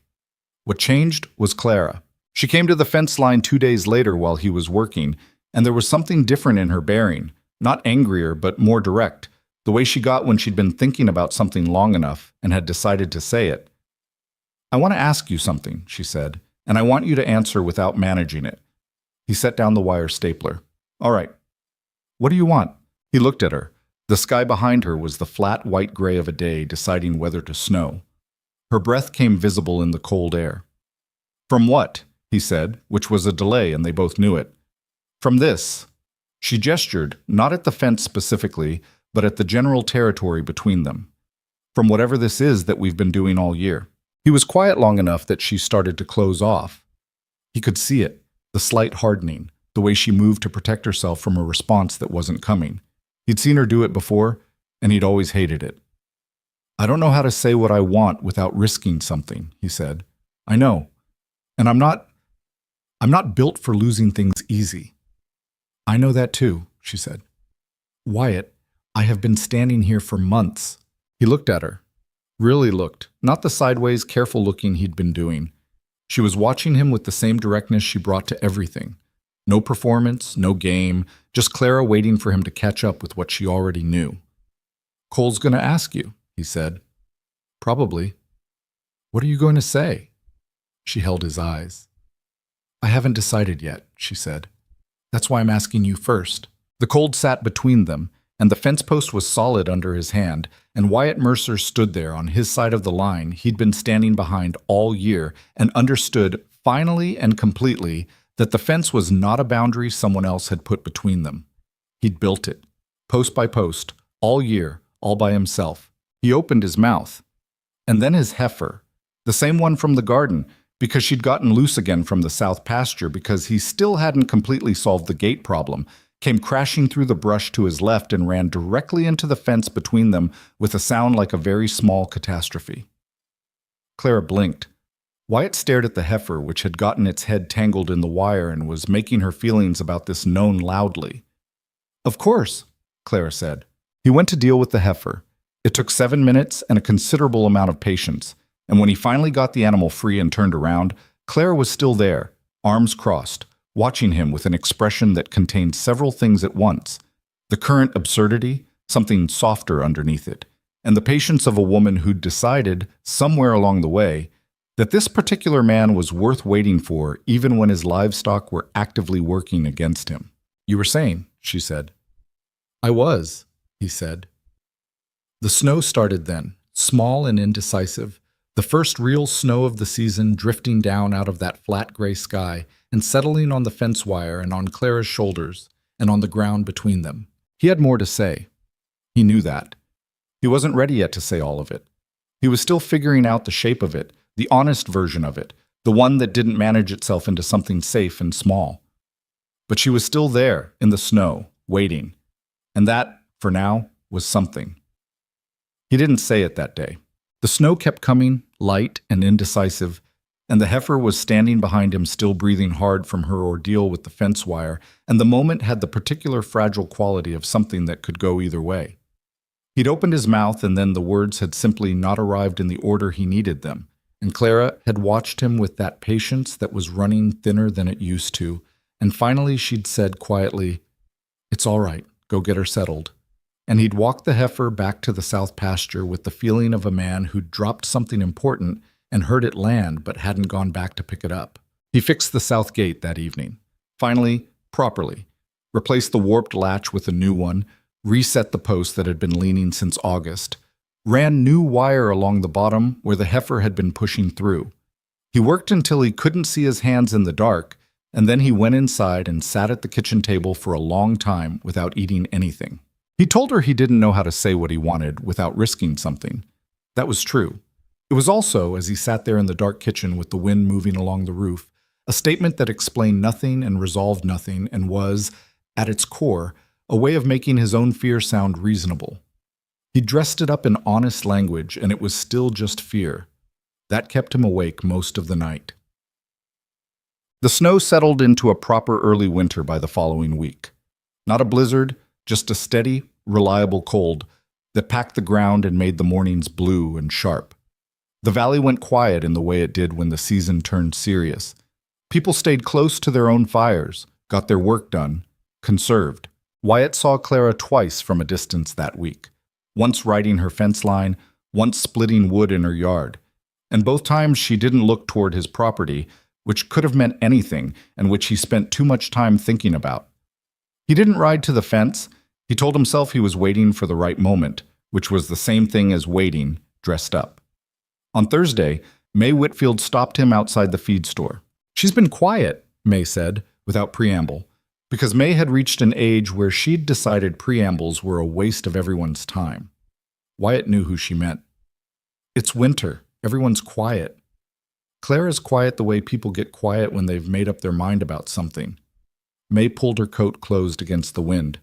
What changed was Clara. She came to the fence line 2 days later while he was working, and there was something different in her bearing, not angrier but more direct, the way she got when she'd been thinking about something long enough and had decided to say it. "I want to ask you something," she said, "and I want you to answer without managing it." He set down the wire stapler. "All right. What do you want?" He looked at her. The sky behind her was the flat white gray of a day deciding whether to snow. Her breath came visible in the cold air. "From what?" he said, which was a delay, and they both knew it. "From this." She gestured, not at the fence specifically, but at the general territory between them. "From whatever this is that we've been doing all year." He was quiet long enough that she started to close off. He could see it, the slight hardening, the way she moved to protect herself from a response that wasn't coming. He'd seen her do it before, and he'd always hated it. I don't know how to say what I want without risking something, he said. I know. And I'm not built for losing things easy. I know that too, she said. Wyatt, I have been standing here for months. He looked at her. Really looked, not the sideways, careful looking he'd been doing. She was watching him with the same directness she brought to everything. No performance, no game, just Clara waiting for him to catch up with what she already knew. Cole's going to ask you, he said. Probably. What are you going to say? She held his eyes. I haven't decided yet, she said. That's why I'm asking you first. The cold sat between them, and the fence post was solid under his hand, and Wyatt Mercer stood there on his side of the line he'd been standing behind all year and understood, finally and completely, that the fence was not a boundary someone else had put between them. He'd built it, post by post, all year, all by himself. He opened his mouth. And then his heifer, the same one from the garden, because she'd gotten loose again from the south pasture because he still hadn't completely solved the gate problem, came crashing through the brush to his left and ran directly into the fence between them with a sound like a very small catastrophe. Clara blinked. Wyatt stared at the heifer, which had gotten its head tangled in the wire and was making her feelings about this known loudly. Of course, Clara said. He went to deal with the heifer. It took 7 minutes and a considerable amount of patience, and when he finally got the animal free and turned around, Clara was still there, arms crossed, watching him with an expression that contained several things at once: the current absurdity, something softer underneath it, and the patience of a woman who'd decided, somewhere along the way, that this particular man was worth waiting for even when his livestock were actively working against him. You were saying, she said. I was, he said. The snow started then, small and indecisive, the first real snow of the season drifting down out of that flat gray sky and settling on the fence wire and on Clara's shoulders and on the ground between them. He had more to say. He knew that. He wasn't ready yet to say all of it. He was still figuring out the shape of it, the honest version of it, the one that didn't manage itself into something safe and small. But she was still there, in the snow, waiting. And that, for now, was something. He didn't say it that day. The snow kept coming, light and indecisive, and the heifer was standing behind him still breathing hard from her ordeal with the fence wire, and the moment had the particular fragile quality of something that could go either way. He'd opened his mouth, and then the words had simply not arrived in the order he needed them, and Clara had watched him with that patience that was running thinner than it used to, and finally she'd said quietly, It's all right, go get her settled. And he'd walked the heifer back to the south pasture with the feeling of a man who'd dropped something important and heard it land but hadn't gone back to pick it up. He fixed the south gate that evening. Finally, properly. Replaced the warped latch with a new one, reset the post that had been leaning since August, ran new wire along the bottom where the heifer had been pushing through. He worked until he couldn't see his hands in the dark, and then he went inside and sat at the kitchen table for a long time without eating anything. He told her he didn't know how to say what he wanted without risking something. That was true. It was also, as he sat there in the dark kitchen with the wind moving along the roof, a statement that explained nothing and resolved nothing and was, at its core, a way of making his own fear sound reasonable. He dressed it up in honest language, and it was still just fear. That kept him awake most of the night. The snow settled into a proper early winter by the following week. Not a blizzard, just a steady, reliable cold that packed the ground and made the mornings blue and sharp. The valley went quiet in the way it did when the season turned serious. People stayed close to their own fires, got their work done, conserved. Wyatt saw Clara twice from a distance that week, once riding her fence line, once splitting wood in her yard. And both times she didn't look toward his property, which could have meant anything and which he spent too much time thinking about. He didn't ride to the fence. He told himself he was waiting for the right moment, which was the same thing as waiting, dressed up. On Thursday, May Whitfield stopped him outside the feed store. She's been quiet, May said, without preamble, because May had reached an age where she'd decided preambles were a waste of everyone's time. Wyatt knew who she meant. It's winter. Everyone's quiet. Clara's quiet the way people get quiet when they've made up their mind about something. May pulled her coat closed against the wind.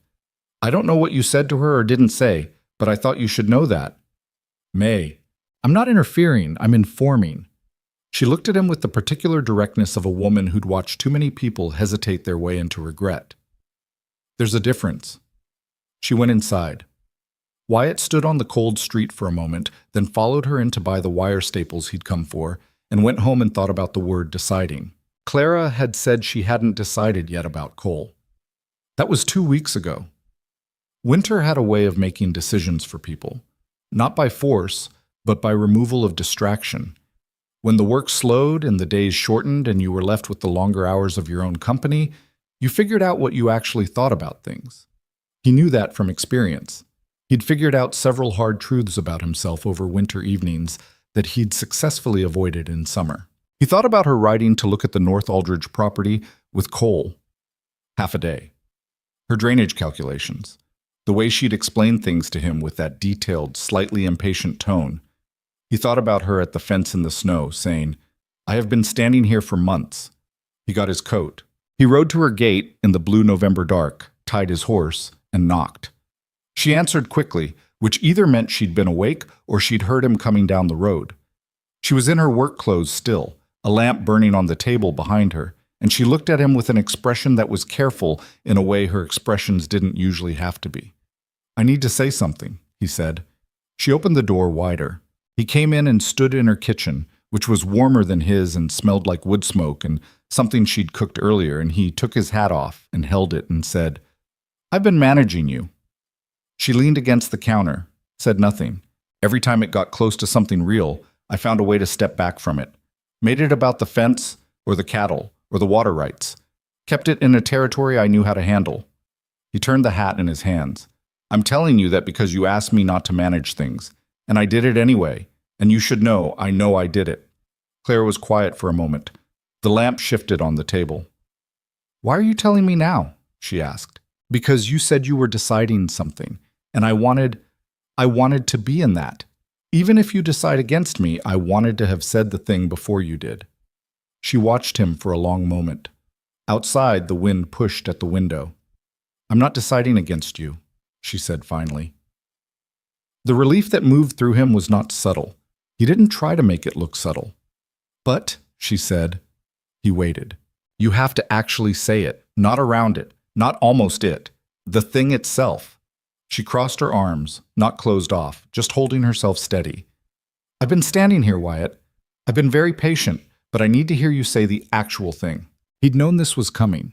I don't know what you said to her or didn't say, but I thought you should know that. May, I'm not interfering, I'm informing. She looked at him with the particular directness of a woman who'd watched too many people hesitate their way into regret. There's a difference. She went inside. Wyatt stood on the cold street for a moment, then followed her in to buy the wire staples he'd come for, and went home and thought about the word deciding. Clara had said she hadn't decided yet about Cole. That was 2 weeks ago. Winter had a way of making decisions for people, not by force, but by removal of distraction. When the work slowed and the days shortened and you were left with the longer hours of your own company, you figured out what you actually thought about things. He knew that from experience. He'd figured out several hard truths about himself over winter evenings that he'd successfully avoided in summer. He thought about her riding to look at the North Aldridge property with Cole. Half a day. Her drainage calculations. The way she'd explained things to him with that detailed, slightly impatient tone. He thought about her at the fence in the snow, saying, "I have been standing here for months." He got his coat. He rode to her gate in the blue November dark, tied his horse, and knocked. She answered quickly, which either meant she'd been awake or she'd heard him coming down the road. She was in her work clothes still, a lamp burning on the table behind her, and she looked at him with an expression that was careful in a way her expressions didn't usually have to be. "I need to say something," he said. She opened the door wider. He came in and stood in her kitchen, which was warmer than his and smelled like wood smoke and something she'd cooked earlier, and he took his hat off and held it and said, "I've been managing you." She leaned against the counter, said nothing. Every time it got close to something real, I found a way to step back from it. Made it about the fence, or the cattle, or the water rights. Kept it in a territory I knew how to handle. He turned the hat in his hands. "I'm telling you that because you asked me not to manage things. And I did it anyway, and you should know I did it." Claire was quiet for a moment. The lamp shifted on the table. "Why are you telling me now?" she asked. "Because you said you were deciding something, and I wanted to be in that. Even if you decide against me, I wanted to have said the thing before you did." She watched him for a long moment. Outside, the wind pushed at the window. "I'm not deciding against you," she said finally. The relief that moved through him was not subtle. He didn't try to make it look subtle. "But," she said. He waited. "You have to actually say it, not around it, not almost it. The thing itself." She crossed her arms, not closed off, just holding herself steady. "I've been standing here, Wyatt. I've been very patient, but I need to hear you say the actual thing." He'd known this was coming.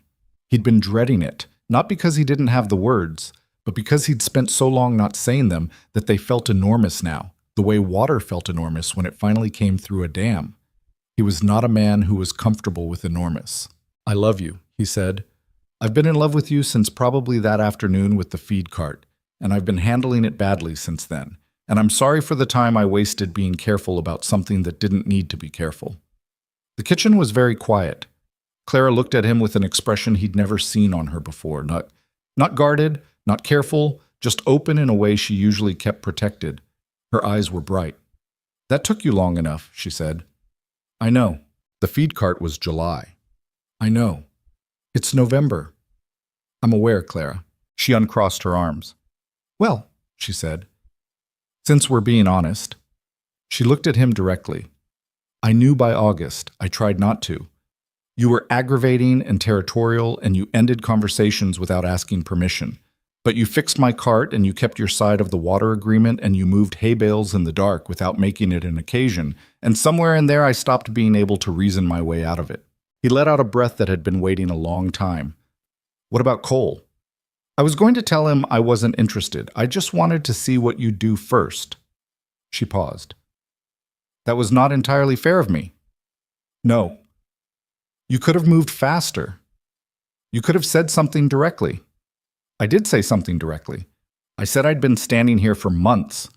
He'd been dreading it, not because he didn't have the words, but because he'd spent so long not saying them that they felt enormous now, the way water felt enormous when it finally came through a dam. He was not a man who was comfortable with enormous. "I love you," he said. "I've been in love with you since probably that afternoon with the feed cart, and I've been handling it badly since then, and I'm sorry for the time I wasted being careful about something that didn't need to be careful." The kitchen was very quiet. Clara looked at him with an expression he'd never seen on her before, not guarded, not careful, just open in a way she usually kept protected. Her eyes were bright. "That took you long enough," she said. "I know. The feed cart was July." "I know. It's November." "I'm aware, Clara." She uncrossed her arms. "Well," she said, "since we're being honest." She looked at him directly. "I knew by August. I tried not to. You were aggravating and territorial, and you ended conversations without asking permission. But you fixed my cart, and you kept your side of the water agreement, and you moved hay bales in the dark without making it an occasion, and somewhere in there I stopped being able to reason my way out of it." He let out a breath that had been waiting a long time. "What about Cole?" "I was going to tell him I wasn't interested. I just wanted to see what you'd do first." She paused. "That was not entirely fair of me." "No. You could have moved faster. You could have said something directly." "I did say something directly. I said I'd been standing here for months."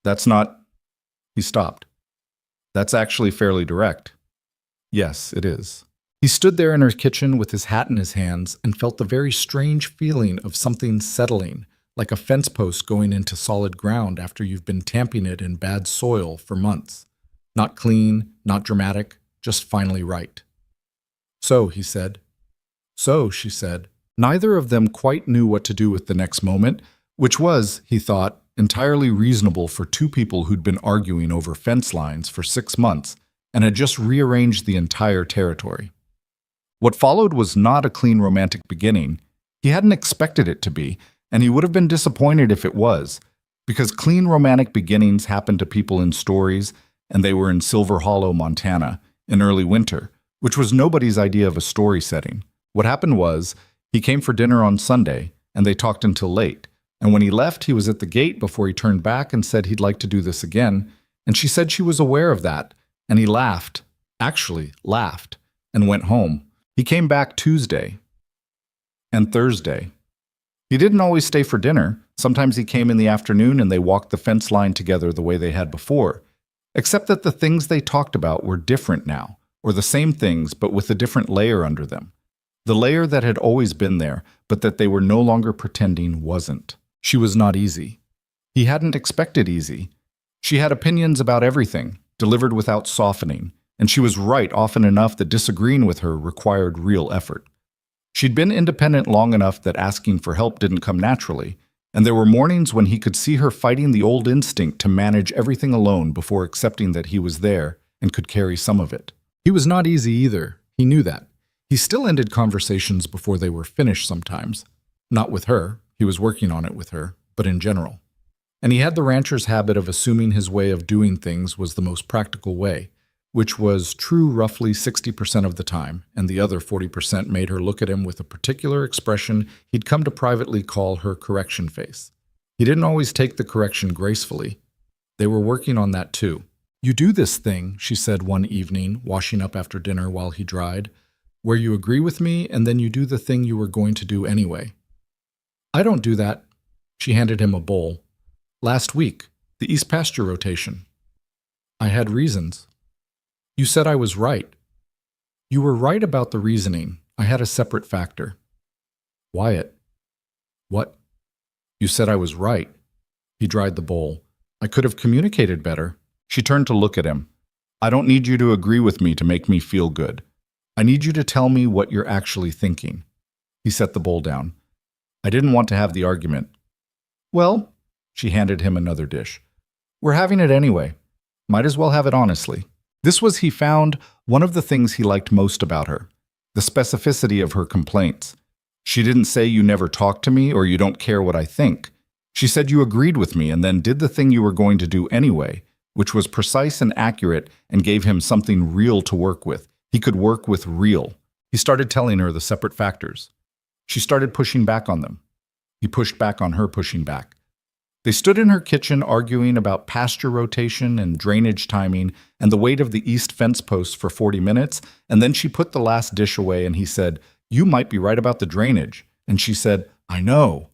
"That's not—" He stopped. "That's actually fairly direct." "Yes, it is." He stood there in her kitchen with his hat in his hands and felt the very strange feeling of something settling, like a fence post going into solid ground after you've been tamping it in bad soil for months. Not clean, not dramatic, just finally right. "So," he said. "So," she said. Neither of them quite knew what to do with the next moment, which was, he thought, entirely reasonable for two people who'd been arguing over fence lines for 6 months and had just rearranged the entire territory. What followed was not a clean romantic beginning. He hadn't expected it to be, and he would have been disappointed if it was, because clean romantic beginnings happen to people in stories, and they were in Silver Hollow, Montana, in early winter, which was nobody's idea of a story setting. What happened was, he came for dinner on Sunday, and they talked until late, and when he left, he was at the gate before he turned back and said he'd like to do this again, and she said she was aware of that, and he laughed, actually laughed, and went home. He came back Tuesday and Thursday. He didn't always stay for dinner. Sometimes he came in the afternoon and they walked the fence line together the way they had before, except that the things they talked about were different now, or the same things but with a different layer under them. The layer that had always been there, but that they were no longer pretending wasn't. She was not easy. He hadn't expected easy. She had opinions about everything, delivered without softening, and she was right often enough that disagreeing with her required real effort. She'd been independent long enough that asking for help didn't come naturally, and there were mornings when he could see her fighting the old instinct to manage everything alone before accepting that he was there and could carry some of it. He was not easy either. He knew that. He still ended conversations before they were finished sometimes. Not with her. He was working on it with her, but in general. And he had the rancher's habit of assuming his way of doing things was the most practical way, which was true roughly 60% of the time, and the other 40% made her look at him with a particular expression he'd come to privately call her correction face. He didn't always take the correction gracefully. They were working on that too. "You do this thing," she said one evening, washing up after dinner while he dried, "where you agree with me and then you do the thing you were going to do anyway." "I don't do that." She handed him a bowl. "Last week, the East Pasture rotation." "I had reasons." "You said I was right." "You were right about the reasoning. I had a separate factor." "Wyatt." "What?" "You said I was right." He dried the bowl. "I could have communicated better." She turned to look at him. "I don't need you to agree with me to make me feel good. I need you to tell me what you're actually thinking." He set the bowl down. "I didn't want to have the argument." "Well," she handed him another dish. "We're having it anyway. Might as well have it honestly." This was, he found, one of the things he liked most about her, the specificity of her complaints. She didn't say "you never talk to me" or "you don't care what I think." She said "you agreed with me and then did the thing you were going to do anyway," which was precise and accurate and gave him something real to work with. He could work with real. He started telling her the separate factors. She started pushing back on them. He pushed back on her pushing back. They stood in her kitchen arguing about pasture rotation and drainage timing and the weight of the east fence posts for 40 minutes, and then she put the last dish away and he said, "You might be right about the drainage." And she said, "I know."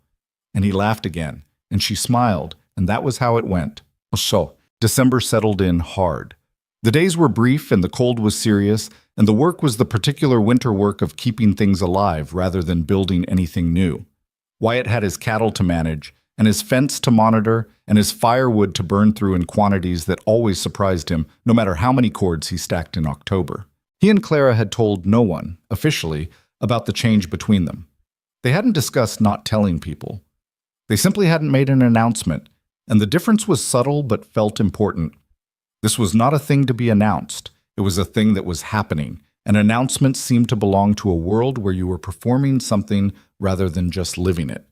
And he laughed again, and she smiled, and that was how it went. So, December settled in hard. The days were brief and the cold was serious, and the work was the particular winter work of keeping things alive rather than building anything new. Wyatt had his cattle to manage, and his fence to monitor, and his firewood to burn through in quantities that always surprised him, no matter how many cords he stacked in October. He and Clara had told no one, officially, about the change between them. They hadn't discussed not telling people. They simply hadn't made an announcement, and the difference was subtle but felt important. This was not a thing to be announced. It was a thing that was happening. An announcement seemed to belong to a world where you were performing something rather than just living it.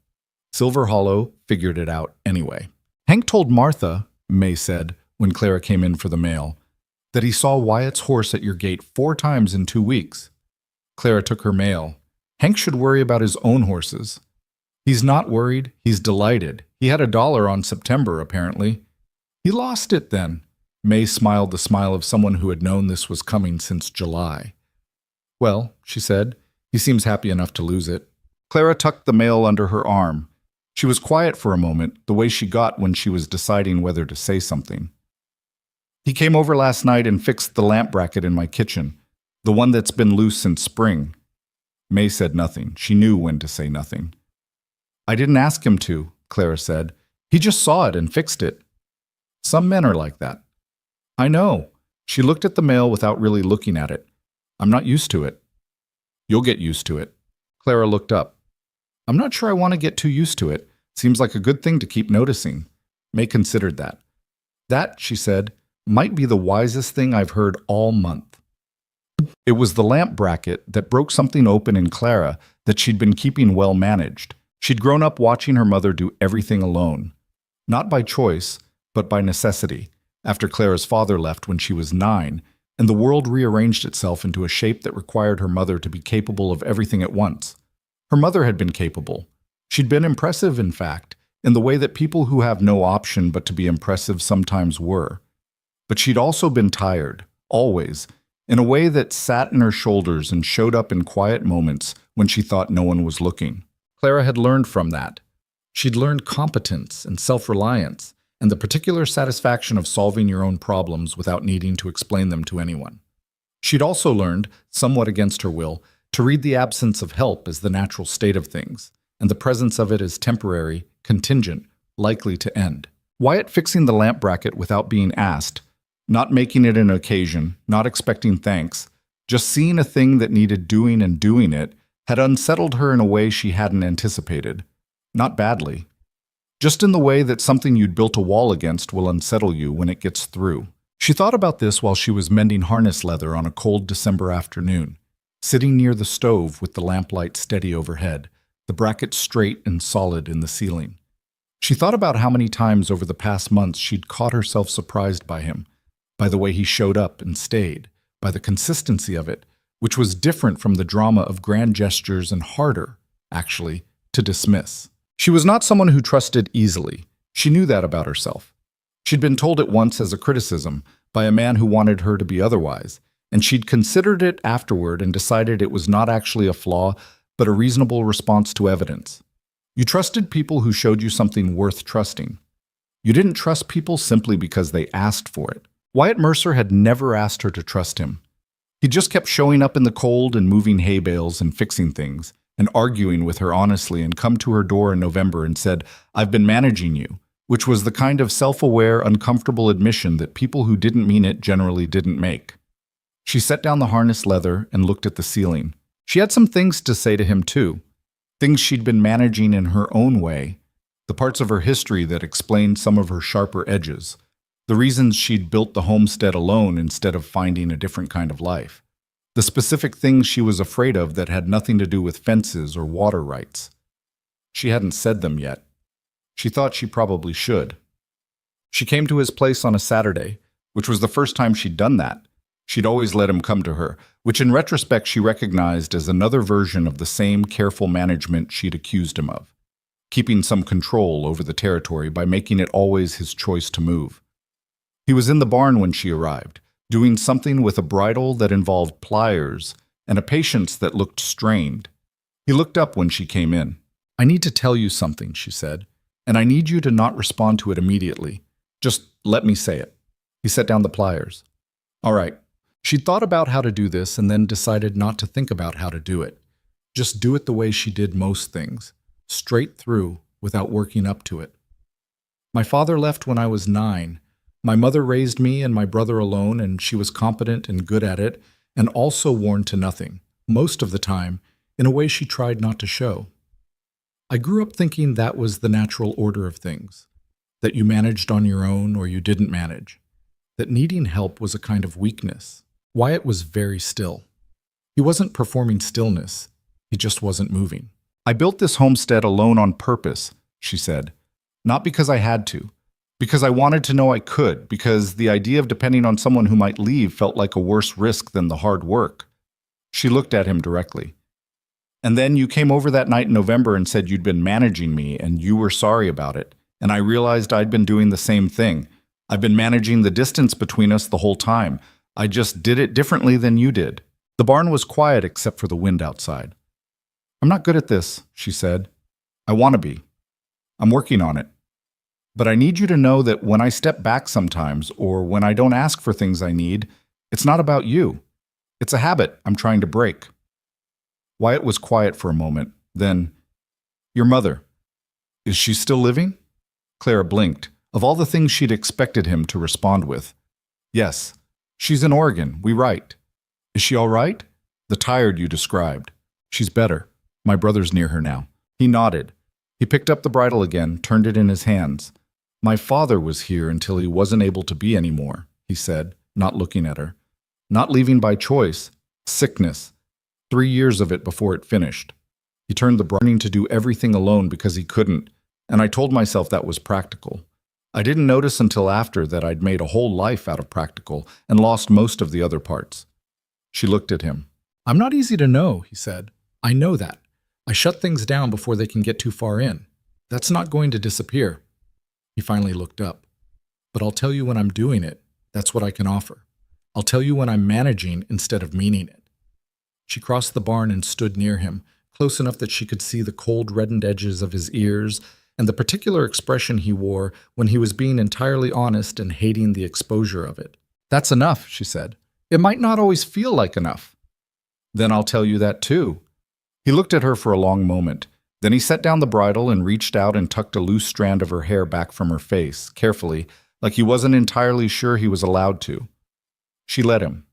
Silver Hollow figured it out anyway. "Hank told Martha," May said, when Clara came in for the mail, "that he saw Wyatt's horse at your gate 4 times in 2 weeks. Clara took her mail. "Hank should worry about his own horses." "He's not worried. He's delighted. He had $1 on September, apparently." "He lost it, then." May smiled the smile of someone who had known this was coming since July. "Well," she said, "he seems happy enough to lose it." Clara tucked the mail under her arm. She was quiet for a moment, the way she got when she was deciding whether to say something. "He came over last night and fixed the lamp bracket in my kitchen, the one that's been loose since spring." May said nothing. She knew when to say nothing. "I didn't ask him to," Clara said. "He just saw it and fixed it. Some men are like that." "I know." She looked at the mail without really looking at it. "I'm not used to it." "You'll get used to it." Clara looked up. "I'm not sure I want to get too used to it. Seems like a good thing to keep noticing." May considered that. That, she said, might be the wisest thing I've heard all month. It was the lamp bracket that broke something open in Clara that she'd been keeping well managed. She'd grown up watching her mother do everything alone. Not by choice, but by necessity, after Clara's father left when she was 9, and the world rearranged itself into a shape that required her mother to be capable of everything at once. Her mother had been capable. She'd been impressive, in fact, in the way that people who have no option but to be impressive sometimes were. But she'd also been tired, always, in a way that sat in her shoulders and showed up in quiet moments when she thought no one was looking. Clara had learned from that. She'd learned competence and self-reliance, and the particular satisfaction of solving your own problems without needing to explain them to anyone. She'd also learned, somewhat against her will, to read the absence of help as the natural state of things, and the presence of it as temporary, contingent, likely to end. Wyatt fixing the lamp bracket without being asked, not making it an occasion, not expecting thanks, just seeing a thing that needed doing and doing it, had unsettled her in a way she hadn't anticipated. Not badly. Just in the way that something you'd built a wall against will unsettle you when it gets through. She thought about this while she was mending harness leather on a cold December afternoon, sitting near the stove with the lamplight steady overhead, the bracket straight and solid in the ceiling. She thought about how many times over the past months she'd caught herself surprised by him, by the way he showed up and stayed, by the consistency of it, which was different from the drama of grand gestures and harder, actually, to dismiss. She was not someone who trusted easily. She knew that about herself. She'd been told it once as a criticism by a man who wanted her to be otherwise, and she'd considered it afterward and decided it was not actually a flaw, but a reasonable response to evidence. You trusted people who showed you something worth trusting. You didn't trust people simply because they asked for it. Wyatt Mercer had never asked her to trust him. He just kept showing up in the cold and moving hay bales and fixing things, and arguing with her honestly, and come to her door in November and said, "I've been managing you," which was the kind of self-aware, uncomfortable admission that people who didn't mean it generally didn't make. She set down the harness leather and looked at the ceiling. She had some things to say to him, too. Things she'd been managing in her own way, the parts of her history that explained some of her sharper edges, the reasons she'd built the homestead alone instead of finding a different kind of life. The specific things she was afraid of that had nothing to do with fences or water rights. She hadn't said them yet. She thought she probably should. She came to his place on a Saturday, which was the first time she'd done that. She'd always let him come to her, which in retrospect she recognized as another version of the same careful management she'd accused him of, keeping some control over the territory by making it always his choice to move. He was in the barn when she arrived, doing something with a bridle that involved pliers and a patience that looked strained. He looked up when she came in. "I need to tell you something," she said, "and I need you to not respond to it immediately. Just let me say it." He set down the pliers. All right. She'd thought about how to do this and then decided not to think about how to do it. Just do it the way she did most things, straight through, without working up to it. "My father left when I was 9. My mother raised me and my brother alone, and she was competent and good at it, and also worn to nothing, most of the time, in a way she tried not to show. I grew up thinking that was the natural order of things, that you managed on your own or you didn't manage, that needing help was a kind of weakness." Wyatt was very still. He wasn't performing stillness, he just wasn't moving. "I built this homestead alone on purpose," she said, "not because I had to. Because I wanted to know I could, because the idea of depending on someone who might leave felt like a worse risk than the hard work." She looked at him directly. "And then you came over that night in November and said you'd been managing me and you were sorry about it. And I realized I'd been doing the same thing. I've been managing the distance between us the whole time. I just did it differently than you did." The barn was quiet except for the wind outside. "I'm not good at this," she said. "I want to be. I'm working on it. But I need you to know that when I step back sometimes, or when I don't ask for things I need, it's not about you. It's a habit I'm trying to break." Wyatt was quiet for a moment. Then, "Your mother, is she still living?" Clara blinked. Of all the things she'd expected him to respond with. "Yes. She's in Oregon. We write." "Is she all right?" "The tired you described. She's better. My brother's near her now." He nodded. He picked up the bridle again, turned it in his hands. My father was here until he wasn't able to be anymore, he said, not looking at her. Not leaving by choice. Sickness. 3 years of it before it finished. He turned the burning to do everything alone because he couldn't, and I told myself that was practical. I didn't notice until after that I'd made a whole life out of practical and lost most of the other parts. She looked at him. I'm not easy to know, he said. I know that. I shut things down before they can get too far in. That's not going to disappear. He finally looked up. But I'll tell you when I'm doing it. That's what I can offer. I'll tell you when I'm managing instead of meaning it. She crossed the barn and stood near him, close enough that she could see the cold reddened edges of his ears and the particular expression he wore when he was being entirely honest and hating the exposure of it. That's enough, she said. It might not always feel like enough. Then I'll tell you that too. He looked at her for a long moment. Then he set down the bridle and reached out and tucked a loose strand of her hair back from her face, carefully, like he wasn't entirely sure he was allowed to. She let him.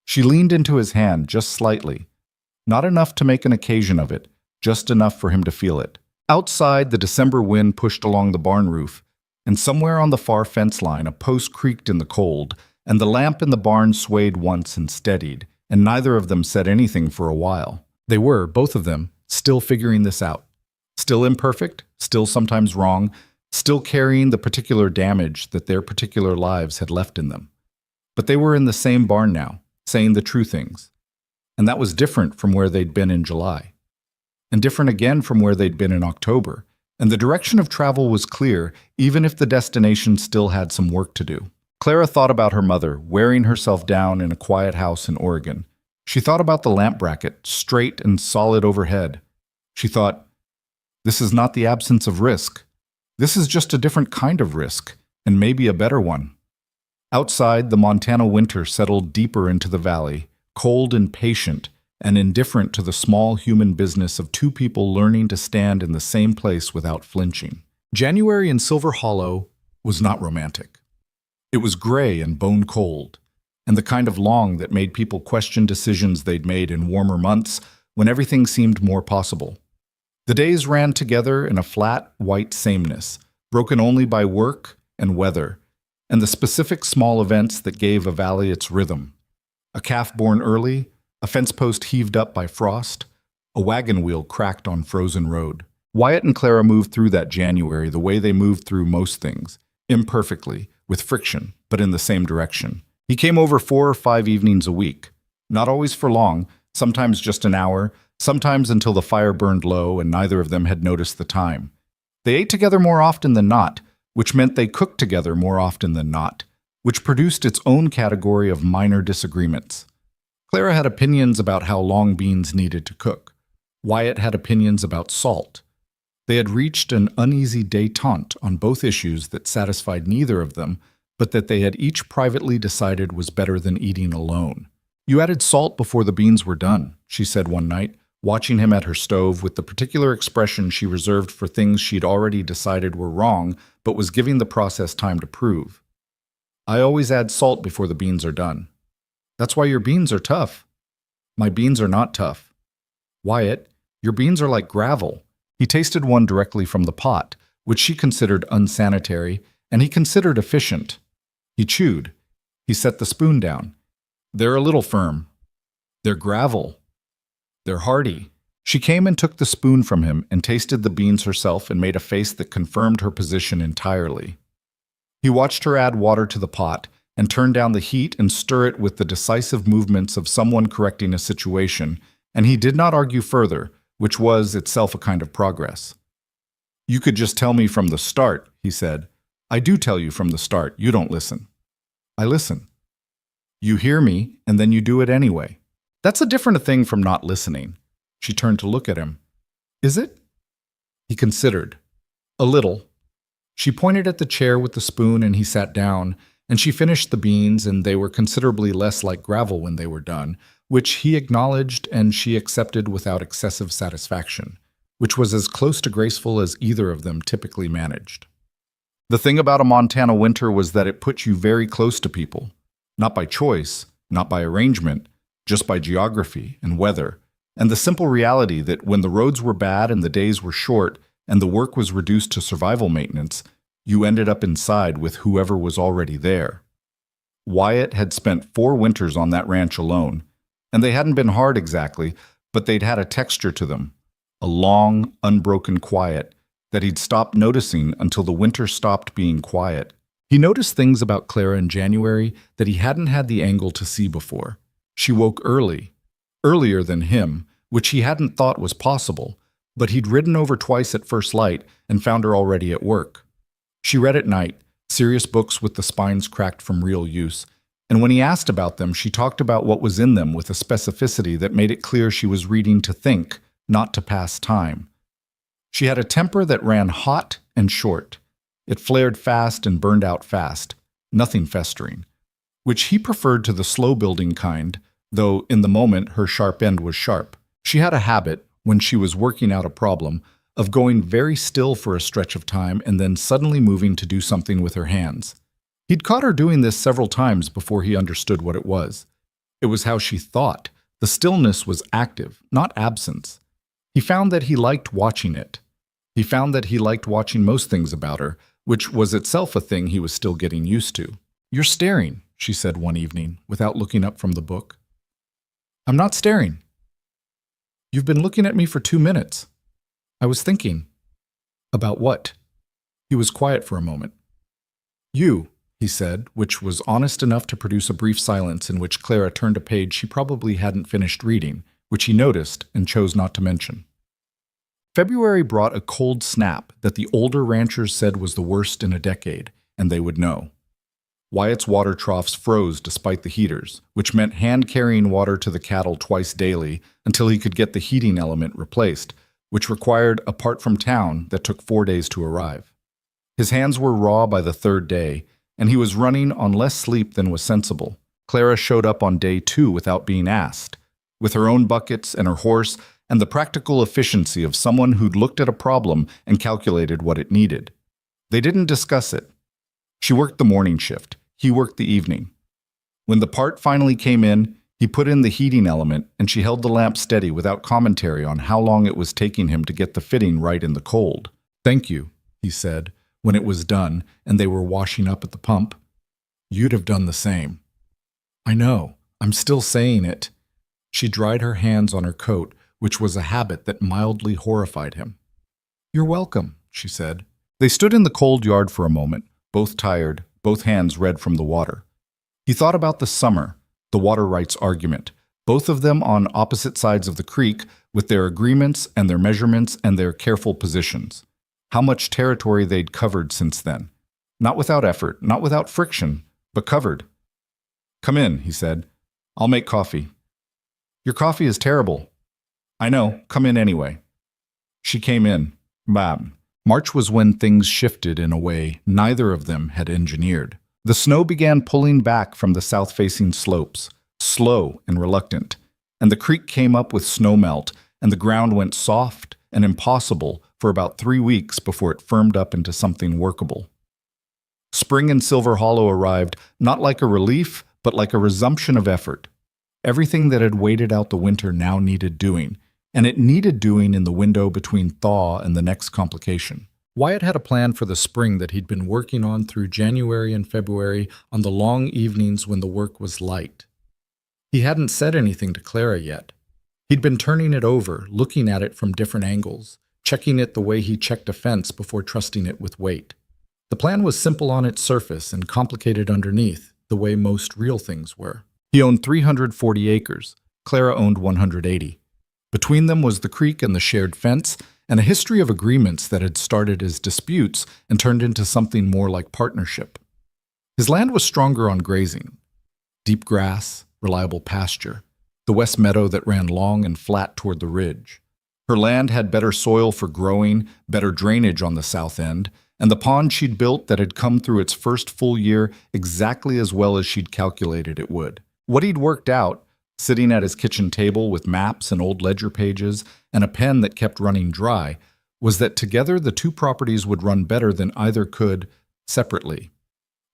She leaned into his hand just slightly. Not enough to make an occasion of it, just enough for him to feel it. Outside, the December wind pushed along the barn roof, and somewhere on the far fence line a post creaked in the cold, and the lamp in the barn swayed once and steadied, and neither of them said anything for a while. They were, both of them, still figuring this out. Still imperfect, still sometimes wrong, still carrying the particular damage that their particular lives had left in them. But they were in the same barn now, saying the true things. And that was different from where they'd been in July. And different again from where they'd been in October. And the direction of travel was clear, even if the destination still had some work to do. Clara thought about her mother, wearing herself down in a quiet house in Oregon. She thought about the lamp bracket, straight and solid overhead. She thought, this is not the absence of risk. This is just a different kind of risk, and maybe a better one. Outside, the Montana winter settled deeper into the valley, cold and patient, and indifferent to the small human business of two people learning to stand in the same place without flinching. January in Silver Hollow was not romantic. It was gray and bone cold, and the kind of long that made people question decisions they'd made in warmer months when everything seemed more possible. The days ran together in a flat, white sameness, broken only by work and weather, and the specific small events that gave a valley its rhythm. A calf born early, a fence post heaved up by frost, a wagon wheel cracked on frozen road. Wyatt and Clara moved through that January the way they moved through most things, imperfectly, with friction, but in the same direction. He came over 4 or 5 evenings a week, not always for long, sometimes just an hour, sometimes until the fire burned low and neither of them had noticed the time. They ate together more often than not, which meant they cooked together more often than not, which produced its own category of minor disagreements. Clara had opinions about how long beans needed to cook. Wyatt had opinions about salt. They had reached an uneasy détente on both issues that satisfied neither of them, but that they had each privately decided was better than eating alone. You added salt before the beans were done, she said one night, watching him at her stove with the particular expression she reserved for things she'd already decided were wrong, but was giving the process time to prove. I always add salt before the beans are done. That's why your beans are tough. My beans are not tough. Wyatt, your beans are like gravel. He tasted one directly from the pot, which she considered unsanitary, and he considered efficient. He chewed. He set the spoon down. They're a little firm. They're gravel. They're hearty. She came and took the spoon from him and tasted the beans herself and made a face that confirmed her position entirely. He watched her add water to the pot and turn down the heat and stir it with the decisive movements of someone correcting a situation, and he did not argue further, which was itself a kind of progress. You could just tell me from the start, he said. I do tell you from the start. You don't listen. I listen. You hear me, and then you do it anyway. That's a different thing from not listening. She turned to look at him. Is it? He considered. A little. She pointed at the chair with the spoon and he sat down, and she finished the beans, and they were considerably less like gravel when they were done, which he acknowledged and she accepted without excessive satisfaction, which was as close to graceful as either of them typically managed. The thing about a Montana winter was that it put you very close to people, not by choice, not by arrangement, just by geography and weather, and the simple reality that when the roads were bad and the days were short and the work was reduced to survival maintenance, You ended up inside with whoever was already there. Wyatt had spent 4 winters on that ranch alone, and they hadn't been hard exactly, but they'd had a texture to them, a long, unbroken quiet that he'd stopped noticing until the winter stopped being quiet. He noticed things about Clara in January that he hadn't had the angle to see before. She woke early, earlier than him, which he hadn't thought was possible, but he'd ridden over twice at first light and found her already at work. She read at night, serious books with the spines cracked from real use, and when he asked about them, she talked about what was in them with a specificity that made it clear she was reading to think, not to pass time. She had a temper that ran hot and short. It flared fast and burned out fast, nothing festering, which he preferred to the slow-building kind, though in the moment her sharp end was sharp. She had a habit, when she was working out a problem, of going very still for a stretch of time and then suddenly moving to do something with her hands. He'd caught her doing this several times before he understood what it was. It was how she thought. The stillness was active, not absence. He found that he liked watching it. He found that he liked watching most things about her, which was itself a thing he was still getting used to. "You're staring," she said one evening, without looking up from the book. "I'm not staring. You've been looking at me for 2 minutes. I was thinking." "About what?" He was quiet for a moment. "You," he said, which was honest enough to produce a brief silence in which Clara turned a page she probably hadn't finished reading, which he noticed and chose not to mention. February brought a cold snap that the older ranchers said was the worst in a decade, and they would know. Wyatt's water troughs froze despite the heaters, which meant hand-carrying water to the cattle twice daily until he could get the heating element replaced, which required a part from town that took 4 days to arrive. His hands were raw by the 3rd day, and he was running on less sleep than was sensible. Clara showed up on day 2 without being asked, with her own buckets and her horse and the practical efficiency of someone who'd looked at a problem and calculated what it needed. They didn't discuss it. She worked the morning shift. He worked the evening. When the part finally came in, he put in the heating element and she held the lamp steady without commentary on how long it was taking him to get the fitting right in the cold. "Thank you," he said, when it was done and they were washing up at the pump. "You'd have done the same." "I know. I'm still saying it." She dried her hands on her coat, which was a habit that mildly horrified him. "You're welcome," she said. They stood in the cold yard for a moment, both tired, both hands red from the water. He thought about the summer, the water rights argument, both of them on opposite sides of the creek with their agreements and their measurements and their careful positions. How much territory they'd covered since then. Not without effort, not without friction, but covered. "Come in," he said. "I'll make coffee." "Your coffee is terrible." "I know. Come in anyway." She came in. Bam. March was when things shifted in a way neither of them had engineered. The snow began pulling back from the south-facing slopes, slow and reluctant, and the creek came up with snowmelt, and the ground went soft and impossible for about 3 weeks before it firmed up into something workable. Spring in Silver Hollow arrived not like a relief, but like a resumption of effort. Everything that had waited out the winter now needed doing, and it needed doing in the window between thaw and the next complication. Wyatt had a plan for the spring that he'd been working on through January and February on the long evenings when the work was light. He hadn't said anything to Clara yet. He'd been turning it over, looking at it from different angles, checking it the way he checked a fence before trusting it with weight. The plan was simple on its surface and complicated underneath, the way most real things were. He owned 340 acres. Clara owned 180. Between them was the creek and the shared fence, and a history of agreements that had started as disputes and turned into something more like partnership. His land was stronger on grazing. Deep grass, reliable pasture, the west meadow that ran long and flat toward the ridge. Her land had better soil for growing, better drainage on the south end, and the pond she'd built that had come through its first full year exactly as well as she'd calculated it would. What he'd worked out, sitting at his kitchen table with maps and old ledger pages and a pen that kept running dry, was that together the two properties would run better than either could separately.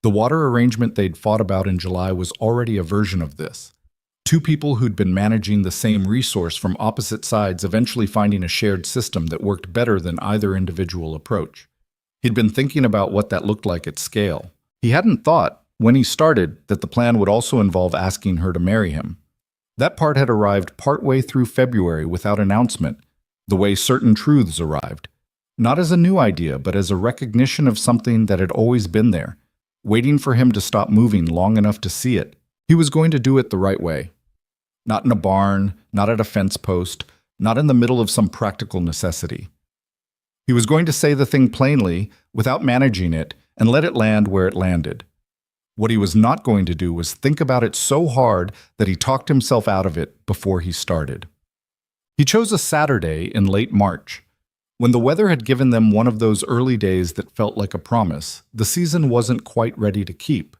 The water arrangement they'd fought about in July was already a version of this. Two people who'd been managing the same resource from opposite sides eventually finding a shared system that worked better than either individual approach. He'd been thinking about what that looked like at scale. He hadn't thought, when he started, that the plan would also involve asking her to marry him. That part had arrived partway through February without announcement, the way certain truths arrived. Not as a new idea, but as a recognition of something that had always been there, waiting for him to stop moving long enough to see it. He was going to do it the right way. Not in a barn, not at a fence post, not in the middle of some practical necessity. He was going to say the thing plainly, without managing it, and let it land where it landed. What he was not going to do was think about it so hard that he talked himself out of it before he started. He chose a Saturday in late March. When the weather had given them one of those early days that felt like a promise, the season wasn't quite ready to keep.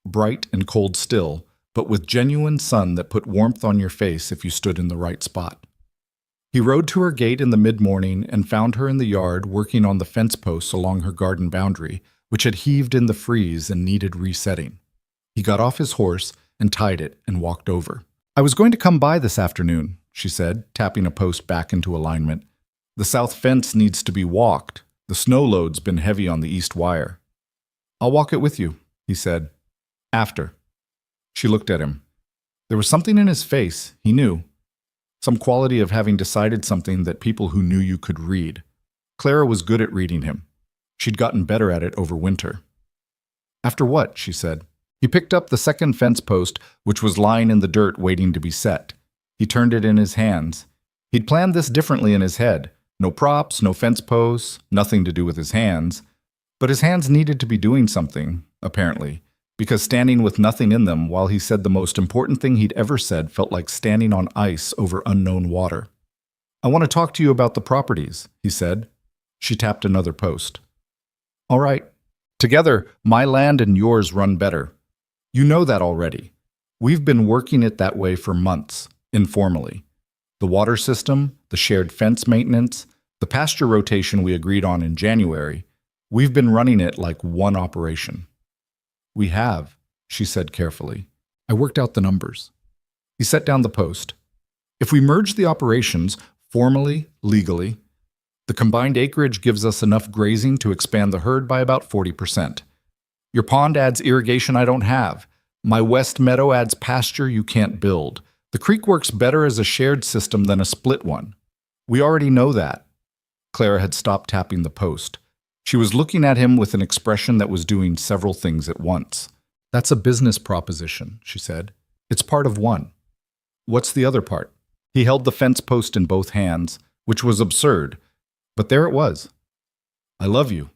Bright and cold still, but with genuine sun that put warmth on your face if you stood in the right spot. He rode to her gate in the mid-morning and found her in the yard working on the fence posts along her garden boundary, which had heaved in the freeze and needed resetting. He got off his horse and tied it and walked over. "I was going to come by this afternoon," she said, tapping a post back into alignment. "The south fence needs to be walked. The snow load's been heavy on the east wire." "I'll walk it with you," he said. "After." She looked at him. There was something in his face, he knew. Some quality of having decided something that people who knew you could read. Clara was good at reading him. She'd gotten better at it over winter. "After what?" she said. He picked up the second fence post, which was lying in the dirt waiting to be set. He turned it in his hands. He'd planned this differently in his head. No props, no fence posts, nothing to do with his hands. But his hands needed to be doing something, apparently, because standing with nothing in them while he said the most important thing he'd ever said felt like standing on ice over unknown water. "I want to talk to you about the properties," he said. She tapped another post. "All right. Together, my land and yours run better. You know that already. We've been working it that way for months, informally. The water system, the shared fence maintenance, the pasture rotation we agreed on in January, we've been running it like one operation." "We have," she said carefully. "I worked out the numbers." He set down the post. "If we merge the operations, formally, legally, the combined acreage gives us enough grazing to expand the herd by about 40%. Your pond adds irrigation I don't have. My west meadow adds pasture you can't build. The creek works better as a shared system than a split one. We already know that." Clara had stopped tapping the post. She was looking at him with an expression that was doing several things at once. "That's a business proposition," she said. "It's part of one." "What's the other part?" He held the fence post in both hands, which was absurd, but there it was. "I love you.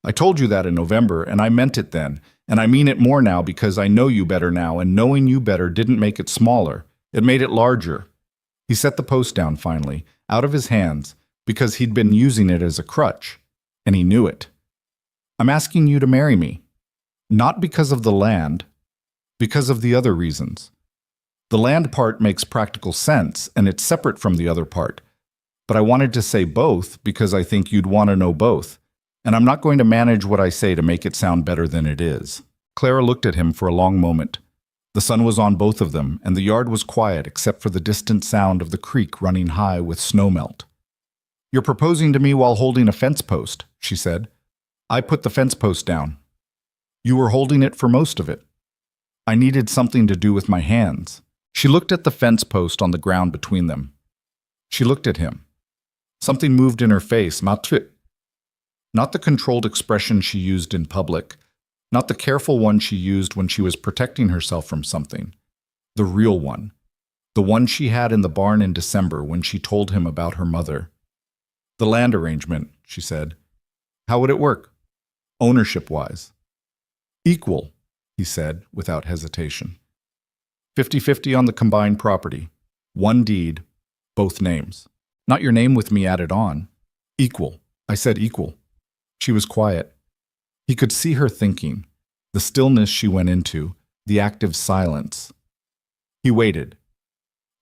I told you that in November, and I meant it then, and I mean it more now because I know you better now, and knowing you better didn't make it smaller. It made it larger." He set the post down finally, out of his hands, because he'd been using it as a crutch, and he knew it. "I'm asking you to marry me. Not because of the land, because of the other reasons. The land part makes practical sense, and it's separate from the other part. But I wanted to say both because I think you'd want to know both, and I'm not going to manage what I say to make it sound better than it is." Clara looked at him for a long moment. The sun was on both of them, and the yard was quiet except for the distant sound of the creek running high with snowmelt. "You're proposing to me while holding a fence post," she said. "I put the fence post down. You were holding it for most of it. I needed something to do with my hands." She looked at the fence post on the ground between them. She looked at him. Something moved in her face, not the controlled expression she used in public, not the careful one she used when she was protecting herself from something. The real one. The one she had in the barn in December when she told him about her mother. "The land arrangement," she said. "How would it work? Ownership-wise?" "Equal," he said without hesitation. 50-50 on the combined property. One deed, both names. Not your name with me added on. Equal. I said equal. She was quiet. He could see her thinking, the stillness she went into, the active silence. He waited.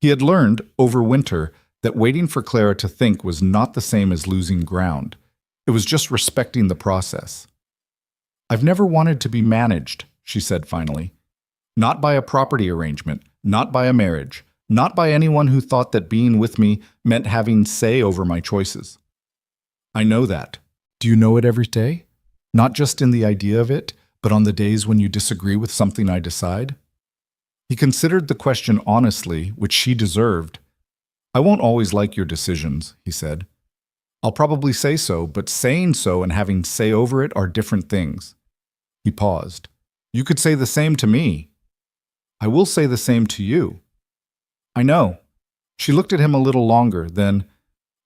He had learned, over winter, that waiting for Clara to think was not the same as losing ground. It was just respecting the process. "I've never wanted to be managed," she said finally. "Not by a property arrangement, not by a marriage, not by anyone who thought that being with me meant having say over my choices. I know that. Do you know it every day? Not just in the idea of it, but on the days when you disagree with something I decide? He considered the question honestly, which she deserved. I won't always like your decisions, he said. I'll probably say so, but saying so and having say over it are different things. He paused. You could say the same to me. I will say the same to you. I know. She looked at him a little longer, then,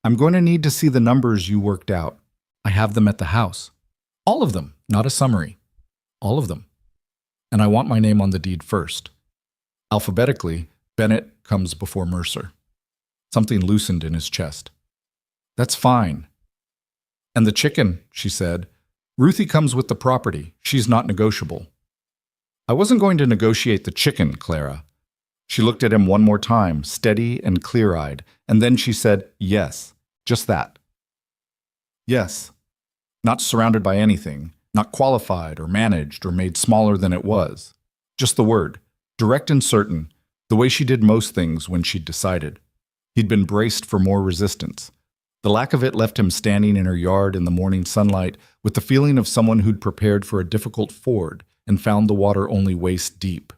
I'm going to need to see the numbers you worked out. I have them at the house. All of them, not a summary. All of them. And I want my name on the deed first. Alphabetically, Bennett comes before Mercer. Something loosened in his chest. That's fine. And the chicken, she said. Ruthie comes with the property. She's not negotiable. I wasn't going to negotiate the chicken, Clara. She looked at him one more time, steady and clear-eyed, and then she said, yes, just that. Yes. Not surrounded by anything, not qualified or managed or made smaller than it was. Just the word, direct and certain, the way she did most things when she'd decided. He'd been braced for more resistance. The lack of it left him standing in her yard in the morning sunlight with the feeling of someone who'd prepared for a difficult ford and found the water only waist deep.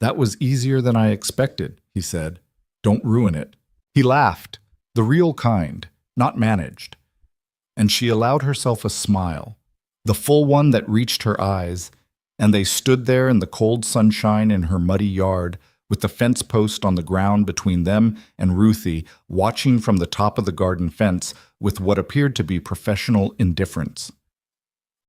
That was easier than I expected, he said. Don't ruin it. He laughed, the real kind, not managed. And she allowed herself a smile, the full one that reached her eyes, and they stood there in the cold sunshine in her muddy yard, with the fence post on the ground between them and Ruthie, watching from the top of the garden fence with what appeared to be professional indifference.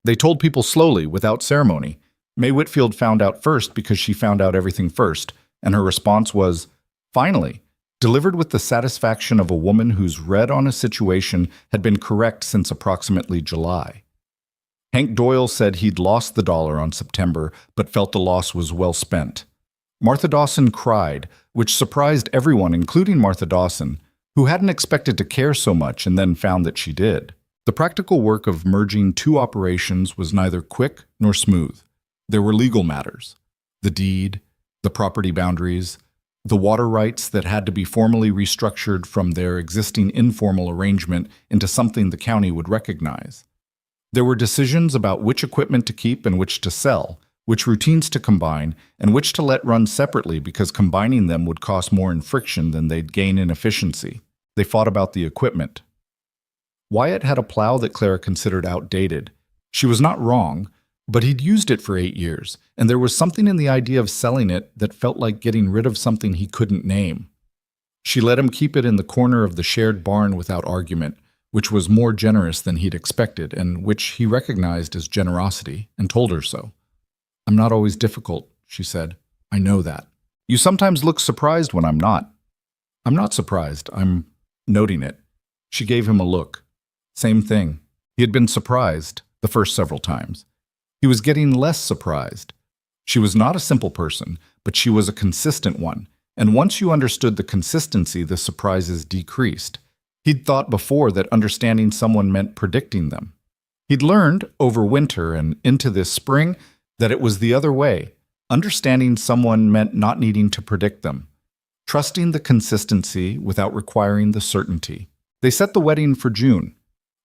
They told people slowly, without ceremony. May Whitfield found out first because she found out everything first, and her response was, finally, delivered with the satisfaction of a woman whose read on a situation had been correct since approximately July. Hank Doyle said he'd lost the dollar on September, but felt the loss was well spent. Martha Dawson cried, which surprised everyone, including Martha Dawson, who hadn't expected to care so much and then found that she did. The practical work of merging two operations was neither quick nor smooth. There were legal matters, the deed, the property boundaries, the water rights that had to be formally restructured from their existing informal arrangement into something the county would recognize. There were decisions about which equipment to keep and which to sell, which routines to combine, and which to let run separately because combining them would cost more in friction than they'd gain in efficiency. They fought about the equipment. Wyatt had a plow that Clara considered outdated. She was not wrong, but he'd used it for 8 years, and there was something in the idea of selling it that felt like getting rid of something he couldn't name. She let him keep it in the corner of the shared barn without argument, which was more generous than he'd expected and which he recognized as generosity, and told her so. I'm not always difficult, she said. I know that. You sometimes look surprised when I'm not. I'm not surprised. I'm noting it. She gave him a look. Same thing. He had been surprised the first several times. He was getting less surprised. She was not a simple person, but she was a consistent one, and once you understood the consistency, the surprises decreased. He'd thought before that understanding someone meant predicting them. He'd learned, over winter and into this spring, that it was the other way. Understanding someone meant not needing to predict them, trusting the consistency without requiring the certainty. They set the wedding for June.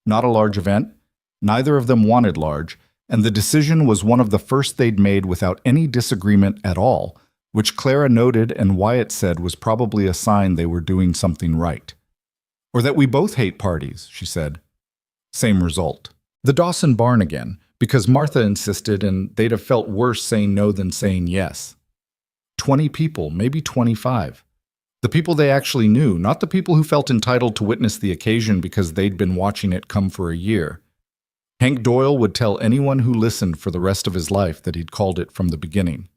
Not a large event. Neither of them wanted large, and the decision was one of the first they'd made without any disagreement at all, which Clara noted and Wyatt said was probably a sign they were doing something right. Or that we both hate parties, she said. Same result. The Dawson barn again, because Martha insisted and they'd have felt worse saying no than saying yes. 20 people, maybe 25. The people they actually knew, not the people who felt entitled to witness the occasion because they'd been watching it come for a year. Hank Doyle would tell anyone who listened for the rest of his life that he'd called it from the beginning.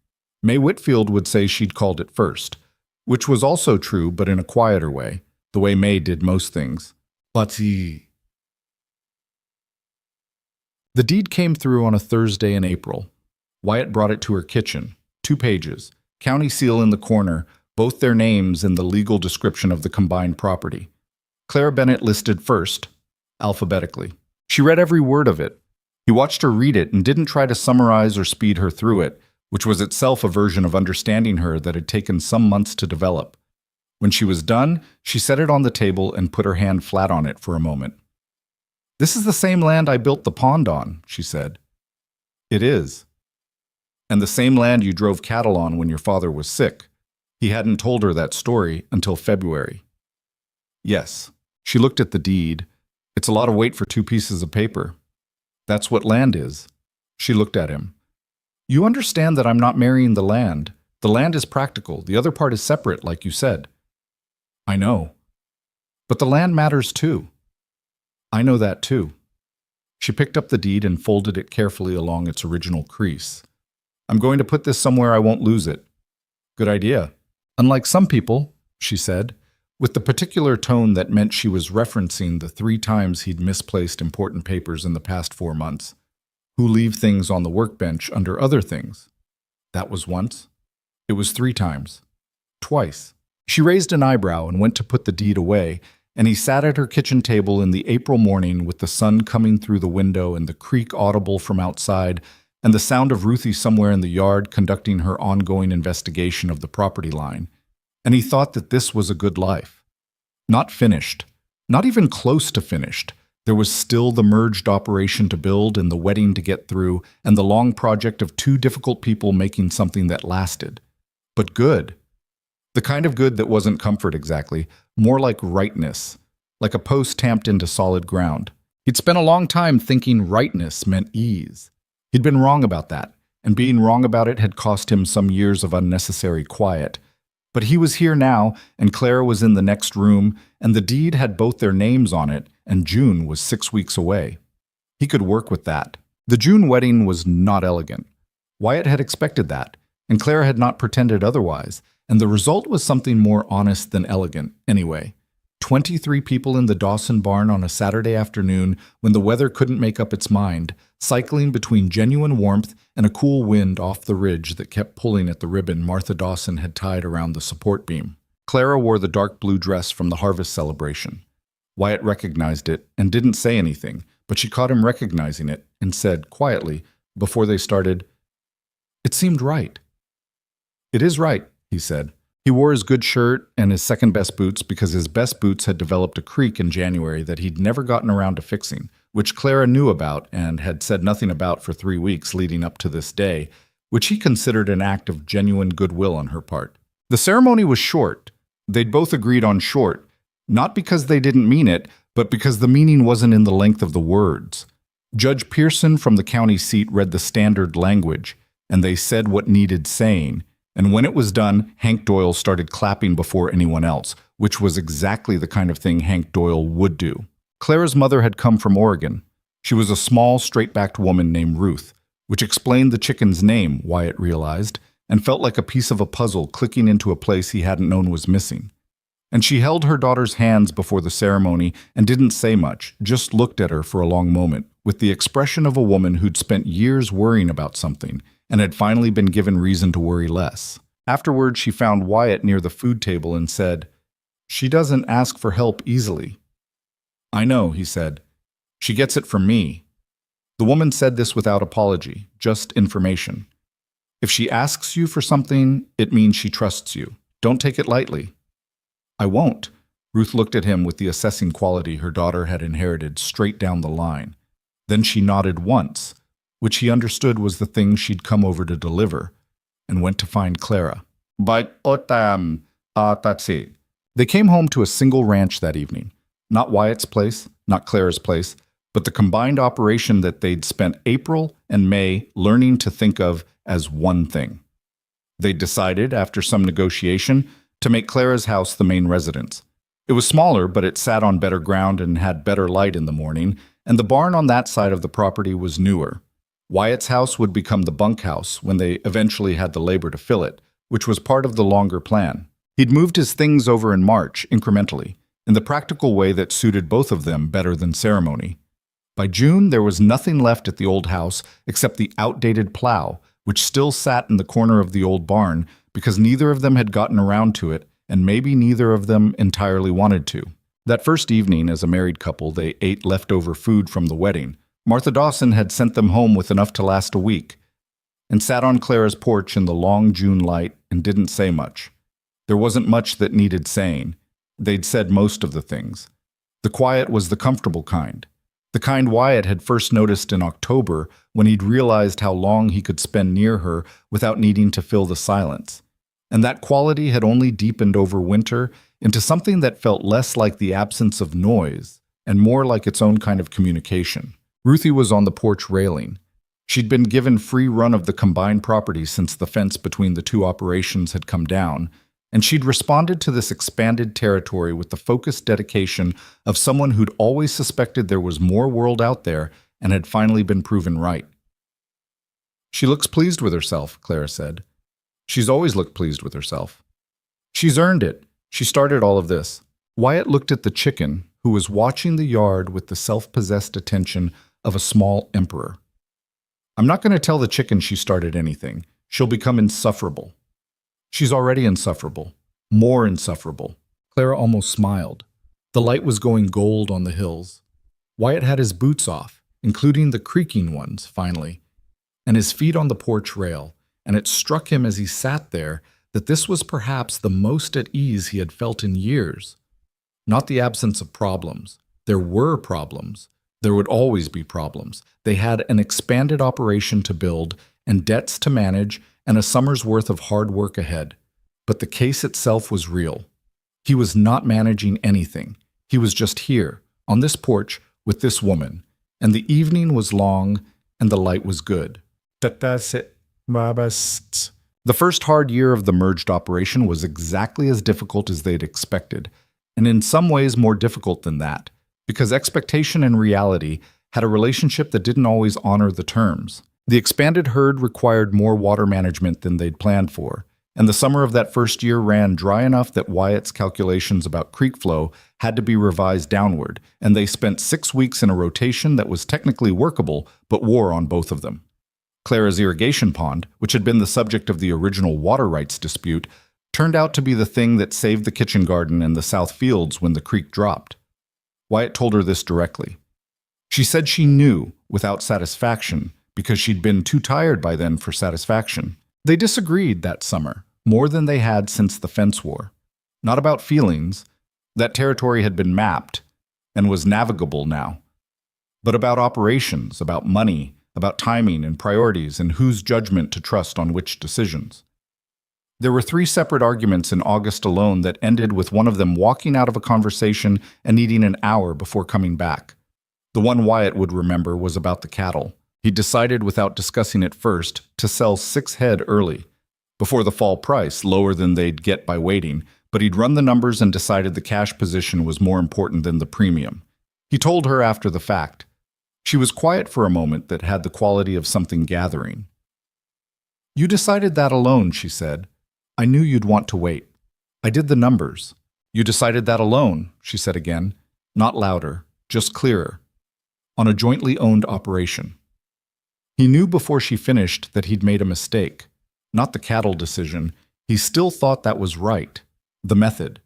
May Whitfield would say she'd called it first, which was also true but in a quieter way, the way May did most things. But the deed came through on a Thursday in April. Wyatt brought it to her kitchen, 2 pages, county seal in the corner, both their names in the legal description of the combined property. Clara Bennett listed first, alphabetically. She read every word of it. He watched her read it and didn't try to summarize or speed her through it, which was itself a version of understanding her that had taken some months to develop. When she was done, she set it on the table and put her hand flat on it for a moment. This is the same land I built the pond on, she said. It is. And the same land you drove cattle on when your father was sick. He hadn't told her that story until February. Yes. She looked at the deed. It's a lot of weight for 2 pieces of paper. That's what land is. She looked at him. You understand that I'm not marrying the land. The land is practical. The other part is separate, like you said. I know. But the land matters too. I know that too. She picked up the deed and folded it carefully along its original crease. I'm going to put this somewhere I won't lose it. Good idea. Unlike some people, she said, with the particular tone that meant she was referencing the 3 times he'd misplaced important papers in the past 4 months, who leave things on the workbench under other things. That was once. It was 3 times. Twice. She raised an eyebrow and went to put the deed away, and he sat at her kitchen table in the April morning with the sun coming through the window and the creak audible from outside and the sound of Ruthie somewhere in the yard conducting her ongoing investigation of the property line. And he thought that this was a good life. Not finished. Not even close to finished. There was still the merged operation to build and the wedding to get through and the long project of 2 difficult people making something that lasted. But good. The kind of good that wasn't comfort exactly, more like rightness, like a post tamped into solid ground. He'd spent a long time thinking rightness meant ease. He'd been wrong about that, and being wrong about it had cost him some years of unnecessary quiet. But he was here now, and Clara was in the next room, and the deed had both their names on it, and June was 6 weeks away. He could work with that. The June wedding was not elegant. Wyatt had expected that, and Clara had not pretended otherwise, and the result was something more honest than elegant, anyway. 23 people in the Dawson barn on a Saturday afternoon when the weather couldn't make up its mind, cycling between genuine warmth and a cool wind off the ridge that kept pulling at the ribbon Martha Dawson had tied around the support beam. Clara wore the dark blue dress from the harvest celebration. Wyatt recognized it and didn't say anything, but she caught him recognizing it and said quietly, before they started, "It seemed right." "It is right," he said. He wore his good shirt and his second-best boots because his best boots had developed a creak in January that he'd never gotten around to fixing, which Clara knew about and had said nothing about for 3 weeks leading up to this day, which he considered an act of genuine goodwill on her part. The ceremony was short. They'd both agreed on short, not because they didn't mean it, but because the meaning wasn't in the length of the words. Judge Pearson from the county seat read the standard language, and they said what needed saying. And when it was done, Hank Doyle started clapping before anyone else, which was exactly the kind of thing Hank Doyle would do. Clara's mother had come from Oregon. She was a small, straight-backed woman named Ruth, which explained the chicken's name, Wyatt realized, and felt like a piece of a puzzle clicking into a place he hadn't known was missing. And she held her daughter's hands before the ceremony and didn't say much, just looked at her for a long moment, with the expression of a woman who'd spent years worrying about something, and had finally been given reason to worry less. Afterward, she found Wyatt near the food table and said, "She doesn't ask for help easily." "I know," he said. "She gets it from me." The woman said this without apology, just information. If she asks you for something, it means she trusts you. Don't take it lightly. "I won't." Ruth looked at him with the assessing quality her daughter had inherited straight down the line. Then she nodded once, which he understood was the thing she'd come over to deliver, and went to find Clara. That's it. They came home to a single ranch that evening. Not Wyatt's place, not Clara's place, but the combined operation that they'd spent April and May learning to think of as one thing. They'd decided, after some negotiation, to make Clara's house the main residence. It was smaller, but it sat on better ground and had better light in the morning, and the barn on that side of the property was newer. Wyatt's house would become the bunkhouse when they eventually had the labor to fill it, which was part of the longer plan. He'd moved his things over in March, incrementally, in the practical way that suited both of them better than ceremony. By June, there was nothing left at the old house except the outdated plow, which still sat in the corner of the old barn because neither of them had gotten around to it, and maybe neither of them entirely wanted to. That first evening, as a married couple, they ate leftover food from the wedding. Martha Dawson had sent them home with enough to last a week, and sat on Clara's porch in the long June light and didn't say much. There wasn't much that needed saying. They'd said most of the things. The quiet was the comfortable kind. The kind Wyatt had first noticed in October when he'd realized how long he could spend near her without needing to fill the silence. And that quality had only deepened over winter into something that felt less like the absence of noise and more like its own kind of communication. Ruthie was on the porch railing. She'd been given free run of the combined property since the fence between the two operations had come down, and she'd responded to this expanded territory with the focused dedication of someone who'd always suspected there was more world out there and had finally been proven right. "She looks pleased with herself," Clara said. "She's always looked pleased with herself. She's earned it. She started all of this." Wyatt looked at the chicken, who was watching the yard with the self-possessed attention of a small emperor. "I'm not going to tell the chicken she started anything. She'll become insufferable." "She's already insufferable. More insufferable." Clara almost smiled. The light was going gold on the hills. Wyatt had his boots off, including the creaking ones, finally, and his feet on the porch rail, and it struck him as he sat there that this was perhaps the most at ease he had felt in years. Not the absence of problems. There were problems. There would always be problems. They had an expanded operation to build, and debts to manage, and a summer's worth of hard work ahead. But the case itself was real. He was not managing anything. He was just here, on this porch, with this woman, and the evening was long, and the light was good. The first hard year of the merged operation was exactly as difficult as they'd expected, and in some ways more difficult than that, because expectation and reality had a relationship that didn't always honor the terms. The expanded herd required more water management than they'd planned for, and the summer of that first year ran dry enough that Wyatt's calculations about creek flow had to be revised downward, and they spent 6 weeks in a rotation that was technically workable but wore on both of them. Clara's irrigation pond, which had been the subject of the original water rights dispute, turned out to be the thing that saved the kitchen garden and the south fields when the creek dropped. Wyatt told her this directly. She said she knew, without satisfaction, because she'd been too tired by then for satisfaction. They disagreed that summer, more than they had since the fence war. Not about feelings, that territory had been mapped and was navigable now, but about operations, about money, about timing and priorities, and whose judgment to trust on which decisions. There were 3 separate arguments in August alone that ended with one of them walking out of a conversation and needing an hour before coming back. The one Wyatt would remember was about the cattle. He decided, without discussing it first, to sell 6 head early, before the fall price, lower than they'd get by waiting, but he'd run the numbers and decided the cash position was more important than the premium. He told her after the fact. She was quiet for a moment that had the quality of something gathering. "You decided that alone," she said. "I knew you'd want to wait. I did the numbers." "You decided that alone," she said again, not louder, just clearer. "On a jointly owned operation." He knew before she finished that he'd made a mistake. Not the cattle decision. He still thought that was right. The method.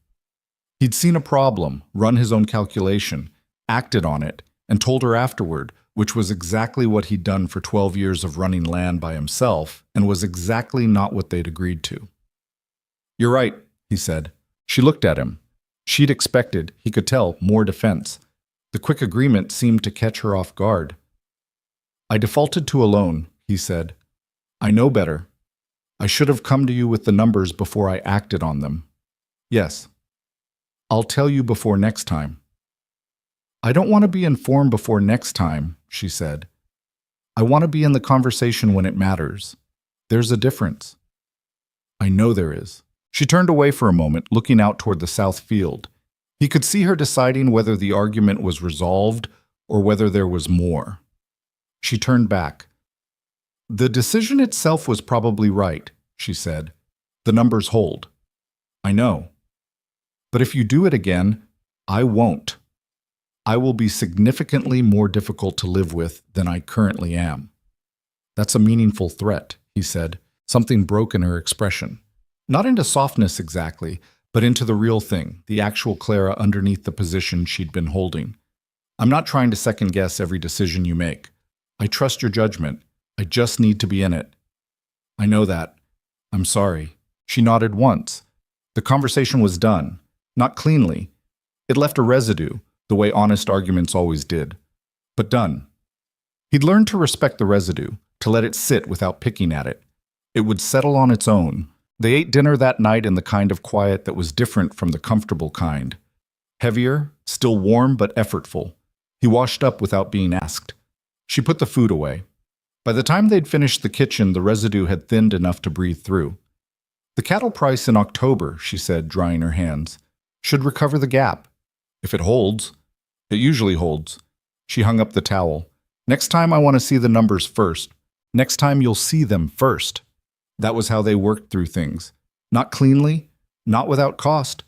He'd seen a problem, run his own calculation, acted on it, and told her afterward, which was exactly what he'd done for 12 years of running land by himself, and was exactly not what they'd agreed to. "You're right," he said. She looked at him. She'd expected, he could tell, more defense. The quick agreement seemed to catch her off guard. "I defaulted to a loan," he said. "I know better. I should have come to you with the numbers before I acted on them. Yes. I'll tell you before next time." "I don't want to be informed before next time," she said. "I want to be in the conversation when it matters. There's a difference." "I know there is." She turned away for a moment, looking out toward the south field. He could see her deciding whether the argument was resolved or whether there was more. She turned back. "The decision itself was probably right," she said. "The numbers hold." "I know. But if you do it again, I won't. I will be significantly more difficult to live with than I currently am." "That's a meaningful threat," he said. Something broke in her expression. Not into softness exactly, but into the real thing, the actual Clara underneath the position she'd been holding. "I'm not trying to second-guess every decision you make. I trust your judgment. I just need to be in it." "I know that. I'm sorry." She nodded once. The conversation was done. Not cleanly. It left a residue, the way honest arguments always did. but done. He'd learned to respect the residue, to let it sit without picking at it. It would settle on its own. They ate dinner that night in the kind of quiet that was different from the comfortable kind. Heavier, still warm but effortful. He washed up without being asked. She put the food away. By the time they'd finished the kitchen, the residue had thinned enough to breathe through. The cattle price in October, she said, drying her hands, should recover the gap. If it holds. It usually holds. She hung up the towel. Next time I want to see the numbers first. Next time you'll see them first. That was how they worked through things. Not cleanly, not without cost,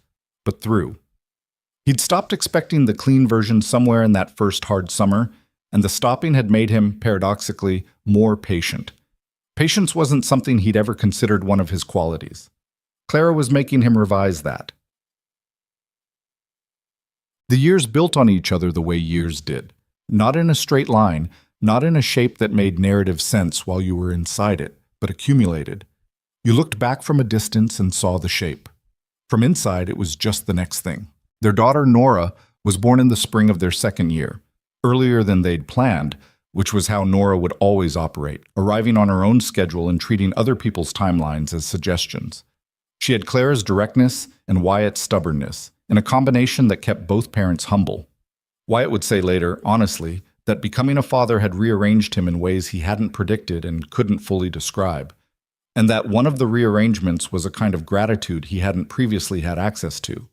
but through. He'd stopped expecting the clean version somewhere in that first hard summer, and the stopping had made him, paradoxically, more patient. Patience wasn't something he'd ever considered one of his qualities. Clara was making him revise that. The years built on each other the way years did. Not in a straight line, not in a shape that made narrative sense while you were inside it, but accumulated. You looked back from a distance and saw the shape. From inside, it was just the next thing. Their daughter, Nora, was born in the spring of their second year, earlier than they'd planned, which was how Nora would always operate, arriving on her own schedule and treating other people's timelines as suggestions. She had Clara's directness and Wyatt's stubbornness, in a combination that kept both parents humble. Wyatt would say later, honestly, that becoming a father had rearranged him in ways he hadn't predicted and couldn't fully describe, and that one of the rearrangements was a kind of gratitude he hadn't previously had access to.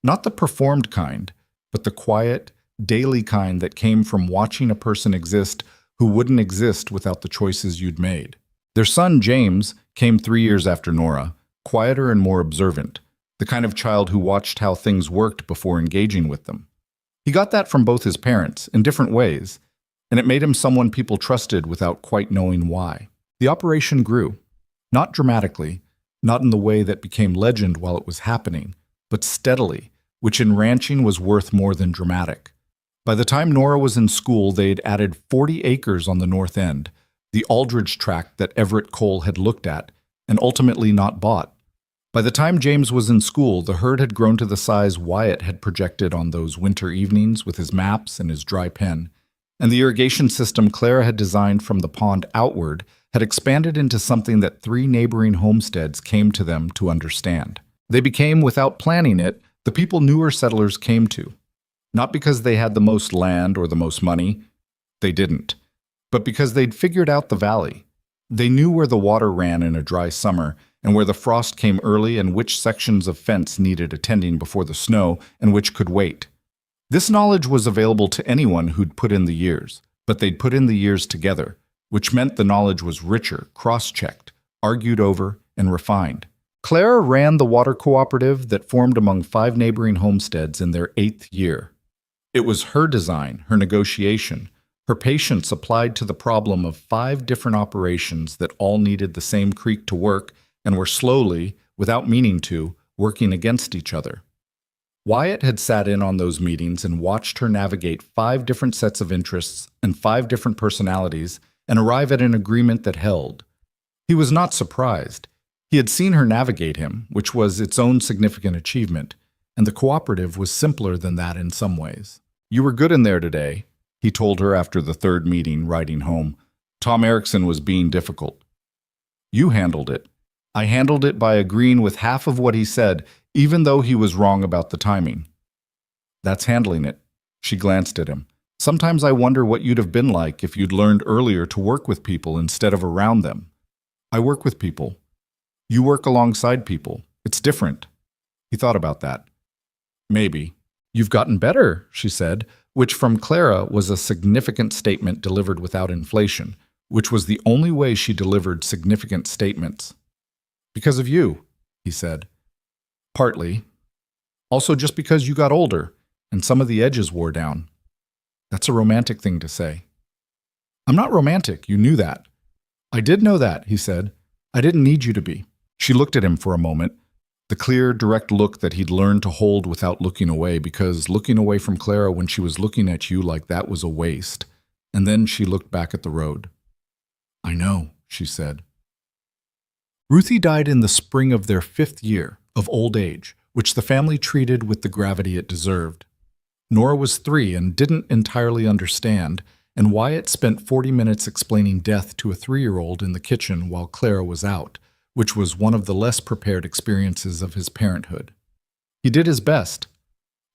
Not the performed kind, but the quiet, daily kind that came from watching a person exist who wouldn't exist without the choices you'd made. Their son, James, came 3 years after Nora, quieter and more observant, the kind of child who watched how things worked before engaging with them. He got that from both his parents, in different ways, and it made him someone people trusted without quite knowing why. The operation grew, not dramatically, not in the way that became legend while it was happening, but steadily, which in ranching was worth more than dramatic. By the time Nora was in school, they'd added 40 acres on the north end, the Aldridge tract that Everett Cole had looked at, and ultimately not bought. By the time James was in school, the herd had grown to the size Wyatt had projected on those winter evenings with his maps and his dry pen, and the irrigation system Clara had designed from the pond outward had expanded into something that 3 neighboring homesteads came to them to understand. They became, without planning it, the people newer settlers came to. Not because they had the most land or the most money. They didn't. But because they'd figured out the valley. They knew where the water ran in a dry summer, and where the frost came early and which sections of fence needed attending before the snow and which could wait. This knowledge was available to anyone who'd put in the years, but they'd put in the years together, which meant the knowledge was richer, cross-checked, argued over, and refined. Clara ran the water cooperative that formed among 5 neighboring homesteads in their 8th year. It was her design, her negotiation, her patience applied to the problem of 5 different operations that all needed the same creek to work and were slowly, without meaning to, working against each other. Wyatt had sat in on those meetings and watched her navigate 5 different sets of interests and 5 different personalities and arrive at an agreement that held. He was not surprised. He had seen her navigate him, which was its own significant achievement, and the cooperative was simpler than that in some ways. "You were good in there today," he told her after the 3rd meeting, riding home. "Tom Erickson was being difficult." "You handled it." "I handled it by agreeing with half of what he said, even though he was wrong about the timing." "That's handling it." She glanced at him. "Sometimes I wonder what you'd have been like if you'd learned earlier to work with people instead of around them." "I work with people." "You work alongside people. It's different." He thought about that. "Maybe." "You've gotten better," she said, which from Clara was a significant statement delivered without inflation, which was the only way she delivered significant statements. "Because of you," he said. "Partly. Also just because you got older, and some of the edges wore down." "That's a romantic thing to say." "I'm not romantic, you knew that." "I did know that," he said. "I didn't need you to be." She looked at him for a moment, the clear, direct look that he'd learned to hold without looking away, because looking away from Clara when she was looking at you like that was a waste. And then she looked back at the road. "I know," she said. Ruthie died in the spring of their 5th year, of old age, which the family treated with the gravity it deserved. Nora was 3 and didn't entirely understand, and Wyatt spent 40 minutes explaining death to a 3-year-old in the kitchen while Clara was out, which was one of the less prepared experiences of his parenthood. He did his best.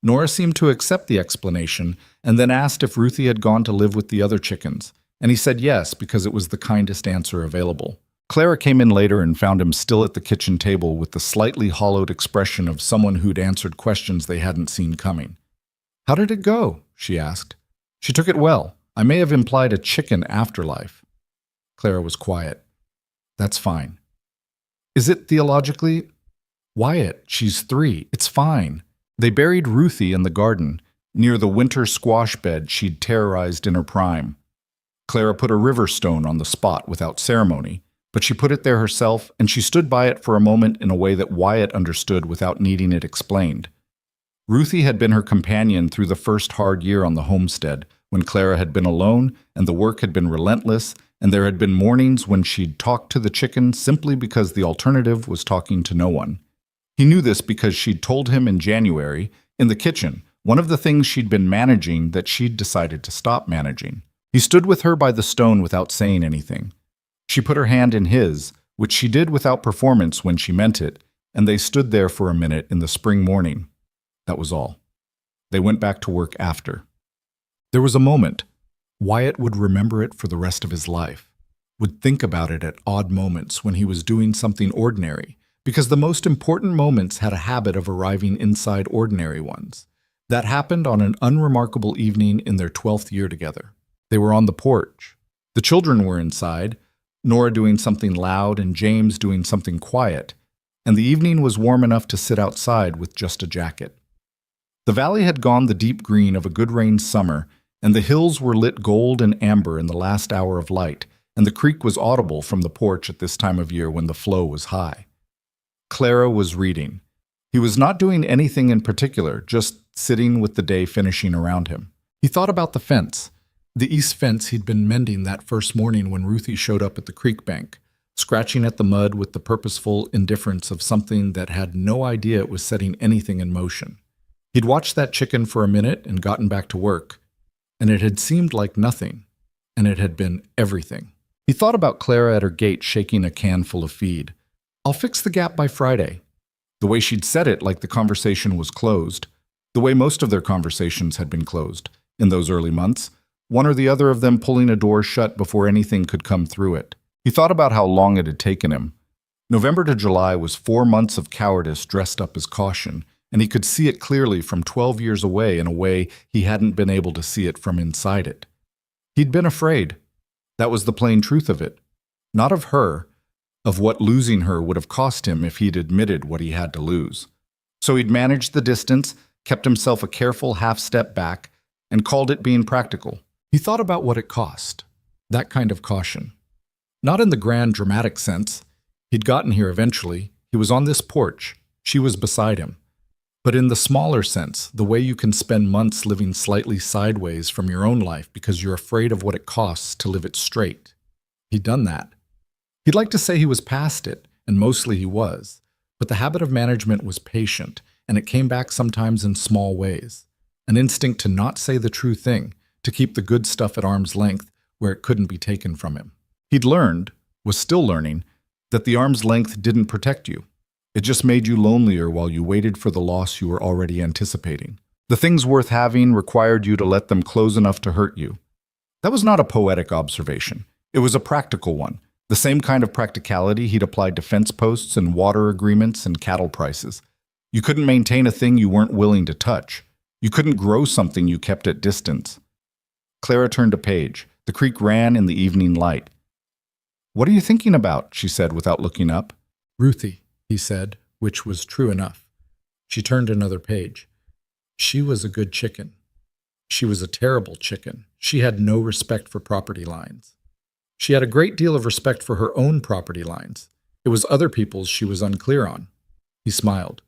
Nora seemed to accept the explanation and then asked if Ruthie had gone to live with the other chickens, and he said yes because it was the kindest answer available. Clara came in later and found him still at the kitchen table with the slightly hollowed expression of someone who'd answered questions they hadn't seen coming. "How did it go?" she asked. "She took it well. I may have implied a chicken afterlife." Clara was quiet. "That's fine." "Is it theologically?" "Wyatt, she's 3. It's fine." They buried Ruthie in the garden, near the winter squash bed she'd terrorized in her prime. Clara put a river stone on the spot without ceremony, but she put it there herself, and she stood by it for a moment in a way that Wyatt understood without needing it explained. Ruthie had been her companion through the first hard year on the homestead, when Clara had been alone and the work had been relentless, and there had been mornings when she'd talked to the chicken simply because the alternative was talking to no one. He knew this because she'd told him in January, in the kitchen, one of the things she'd been managing that she'd decided to stop managing. He stood with her by the stone without saying anything. She put her hand in his, which she did without performance when she meant it, and they stood there for a minute in the spring morning. That was all. They went back to work after. There was a moment. Wyatt would remember it for the rest of his life, would think about it at odd moments when he was doing something ordinary, because the most important moments had a habit of arriving inside ordinary ones. That happened on an unremarkable evening in their 12th year together. They were on the porch. The children were inside, Nora doing something loud and James doing something quiet, and the evening was warm enough to sit outside with just a jacket. The valley had gone the deep green of a good rain summer, and the hills were lit gold and amber in the last hour of light, and the creek was audible from the porch at this time of year when the flow was high. Clara was reading. He was not doing anything in particular, just sitting with the day finishing around him. He thought about the fence, the east fence he'd been mending that first morning when Ruthie showed up at the creek bank, scratching at the mud with the purposeful indifference of something that had no idea it was setting anything in motion. He'd watched that chicken for a minute and gotten back to work, and it had seemed like nothing, and it had been everything. He thought about Clara at her gate shaking a can full of feed. "I'll fix the gap by Friday." The way she'd said it like the conversation was closed, the way most of their conversations had been closed in those early months, one or the other of them pulling a door shut before anything could come through it. He thought about how long it had taken him. November to July was 4 months of cowardice dressed up as caution, and he could see it clearly from 12 years away in a way he hadn't been able to see it from inside it. He'd been afraid. That was the plain truth of it. Not of her, of what losing her would have cost him if he'd admitted what he had to lose. So he'd managed the distance, kept himself a careful half-step back, and called it being practical. He thought about what it cost, that kind of caution. Not in the grand dramatic sense. He'd gotten here eventually. He was on this porch. She was beside him. But in the smaller sense, the way you can spend months living slightly sideways from your own life because you're afraid of what it costs to live it straight. He'd done that. He'd like to say he was past it, and mostly he was, but the habit of management was patient, and it came back sometimes in small ways. An instinct to not say the true thing, to keep the good stuff at arm's length where it couldn't be taken from him. He'd learned, was still learning, that the arm's length didn't protect you. It just made you lonelier while you waited for the loss you were already anticipating. The things worth having required you to let them close enough to hurt you. That was not a poetic observation. It was a practical one, the same kind of practicality he'd applied to fence posts and water agreements and cattle prices. You couldn't maintain a thing you weren't willing to touch. You couldn't grow something you kept at distance. Clara turned a page. The creek ran in the evening light. "What are you thinking about?" she said without looking up. "Ruthie," he said, which was true enough. She turned another page. She was a good chicken. She was a terrible chicken. She had no respect for property lines. She had a great deal of respect for her own property lines. It was other people's she was unclear on. He smiled.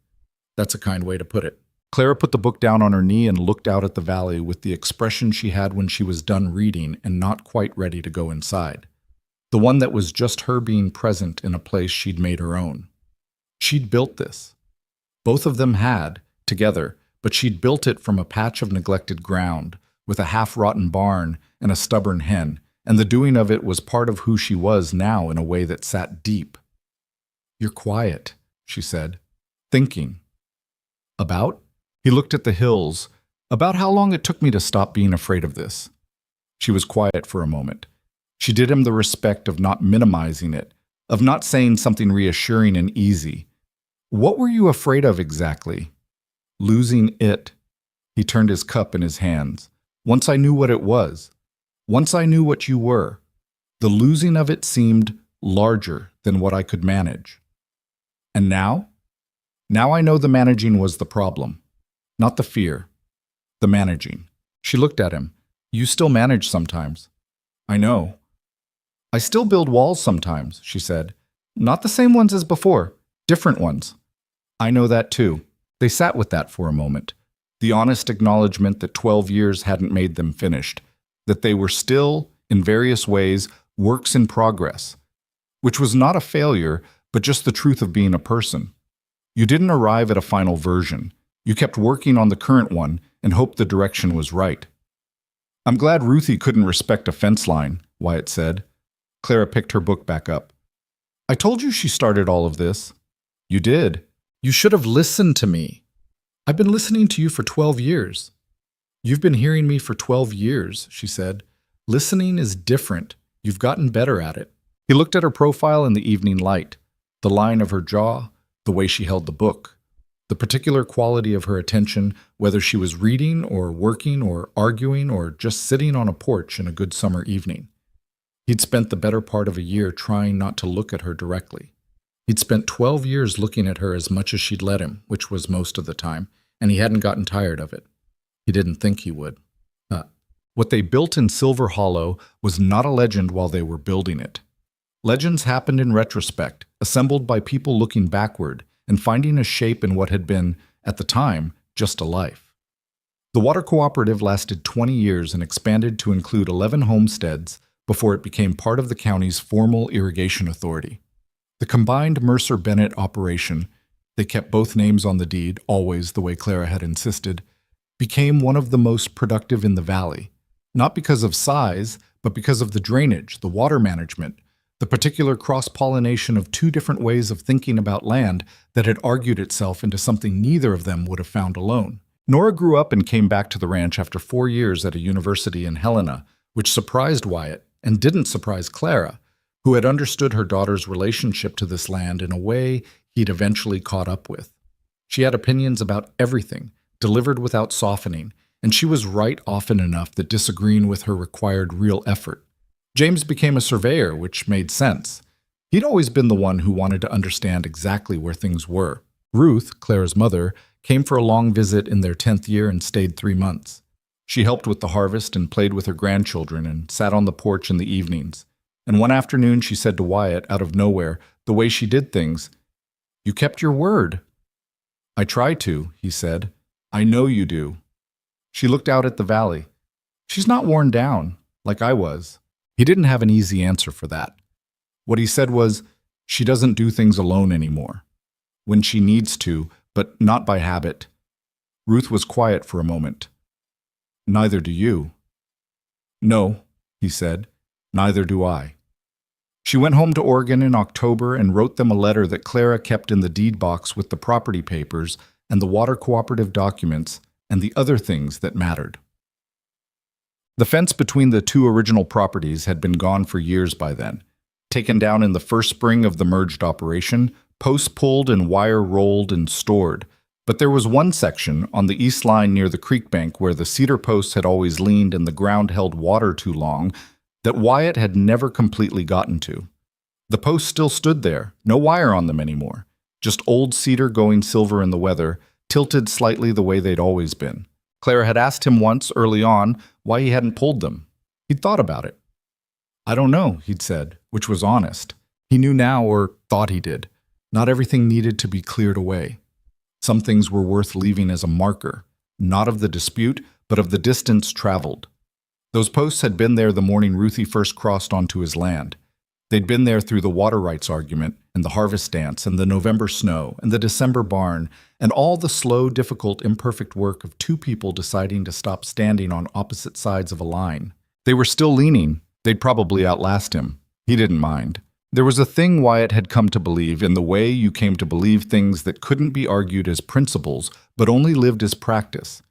That's a kind way to put it. Clara put the book down on her knee and looked out at the valley with the expression she had when she was done reading and not quite ready to go inside. The one that was just her being present in a place she'd made her own. She'd built this. Both of them had, together, but she'd built it from a patch of neglected ground, with a half-rotten barn and a stubborn hen, and the doing of it was part of who she was now in a way that sat deep. "You're quiet," she said. "Thinking." "About?" He looked at the hills. "About how long it took me to stop being afraid of this." She was quiet for a moment. She did him the respect of not minimizing it, of not saying something reassuring and easy. "What were you afraid of exactly?" "Losing it." He turned his cup in his hands. "Once I knew what it was. Once I knew what you were. The losing of it seemed larger than what I could manage. And now? Now I know the managing was the problem. Not the fear. The managing." She looked at him. "You still manage sometimes." "I know." "I still build walls sometimes," she said. "Not the same ones as before. Different ones." "I know that too." They sat with that for a moment. The honest acknowledgement that 12 years hadn't made them finished, that they were still, in various ways, works in progress, which was not a failure, but just the truth of being a person. You didn't arrive at a final version. You kept working on the current one and hoped the direction was right. "I'm glad Ruthie couldn't respect a fence line," Wyatt said. Clara picked her book back up. "I told you she started all of this." "You did. You should have listened to me." "I've been listening to you for 12 years. "You've been hearing me for 12 years, she said. "Listening is different. You've gotten better at it." He looked at her profile in the evening light, the line of her jaw, the way she held the book, the particular quality of her attention, whether she was reading or working or arguing or just sitting on a porch in a good summer evening. He'd spent the better part of a year trying not to look at her directly. He'd spent 12 years looking at her as much as she'd let him, which was most of the time, and he hadn't gotten tired of it. He didn't think he would. What they built in Silver Hollow was not a legend while they were building it. Legends happened in retrospect, assembled by people looking backward and finding a shape in what had been, at the time, just a life. The water cooperative lasted 20 years and expanded to include 11 homesteads before it became part of the county's formal irrigation authority. The combined Mercer-Bennett operation, they kept both names on the deed, always the way Clara had insisted, became one of the most productive in the valley, not because of size, but because of the drainage, the water management, the particular cross-pollination of two different ways of thinking about land that had argued itself into something neither of them would have found alone. Nora grew up and came back to the ranch after 4 years at a university in Helena, which surprised Wyatt and didn't surprise Clara, who had understood her daughter's relationship to this land in a way he'd eventually caught up with. She had opinions about everything, delivered without softening, and she was right often enough that disagreeing with her required real effort. James became a surveyor, which made sense. He'd always been the one who wanted to understand exactly where things were. Ruth, Clara's mother, came for a long visit in their 10th year and stayed 3 months. She helped with the harvest and played with her grandchildren and sat on the porch in the evenings. And one afternoon she said to Wyatt, out of nowhere, the way she did things, "You kept your word." "I try to," he said. "I know you do." She looked out at the valley. "She's not worn down, like I was." He didn't have an easy answer for that. What he said was, "She doesn't do things alone anymore. When she needs to, but not by habit." Ruth was quiet for a moment. "Neither do you." "No," he said, "neither do I." She went home to Oregon in October and wrote them a letter that Clara kept in the deed box with the property papers and the water cooperative documents and the other things that mattered. The fence between the two original properties had been gone for years by then. Taken down in the first spring of the merged operation, posts pulled and wire rolled and stored. But there was one section on the east line near the creek bank where the cedar posts had always leaned and the ground held water too long that Wyatt had never completely gotten to. The posts still stood there, no wire on them anymore, just old cedar going silver in the weather, tilted slightly the way they'd always been. Clara had asked him once, early on, why he hadn't pulled them. He'd thought about it. "I don't know," he'd said, which was honest. He knew now, or thought he did. Not everything needed to be cleared away. Some things were worth leaving as a marker, not of the dispute, but of the distance traveled. Those posts had been there the morning Ruthie first crossed onto his land. They'd been there through the water rights argument, and the harvest dance, and the November snow, and the December barn, and all the slow, difficult, imperfect work of two people deciding to stop standing on opposite sides of a line. They were still leaning. They'd probably outlast him. He didn't mind. There was a thing Wyatt had come to believe in the way you came to believe things that couldn't be argued as principles, but only lived as practice.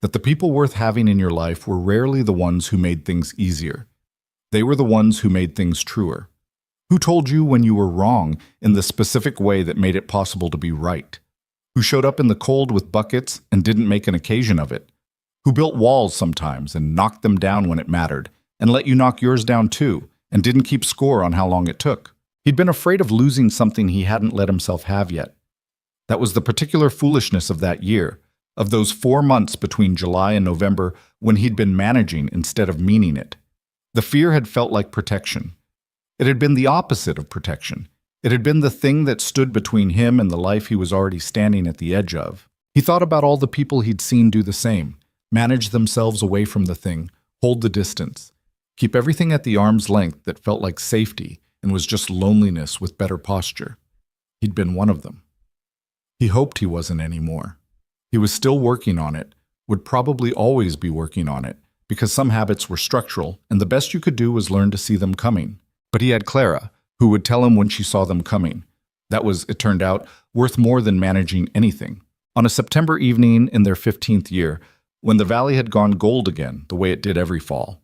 That the people worth having in your life were rarely the ones who made things easier. They were the ones who made things truer. Who told you when you were wrong in the specific way that made it possible to be right? Who showed up in the cold with buckets and didn't make an occasion of it? Who built walls sometimes and knocked them down when it mattered, and let you knock yours down too, and didn't keep score on how long it took? He'd been afraid of losing something he hadn't let himself have yet. That was the particular foolishness of that year, of those 4 months between July and November when he'd been managing instead of meaning it. The fear had felt like protection. It had been the opposite of protection. It had been the thing that stood between him and the life he was already standing at the edge of. He thought about all the people he'd seen do the same, manage themselves away from the thing, hold the distance, keep everything at the arm's length that felt like safety and was just loneliness with better posture. He'd been one of them. He hoped he wasn't anymore. He was still working on it, would probably always be working on it, because some habits were structural, and the best you could do was learn to see them coming. But he had Clara, who would tell him when she saw them coming. That was, it turned out, worth more than managing anything. On a September evening in their 15th year, when the valley had gone gold again, the way it did every fall,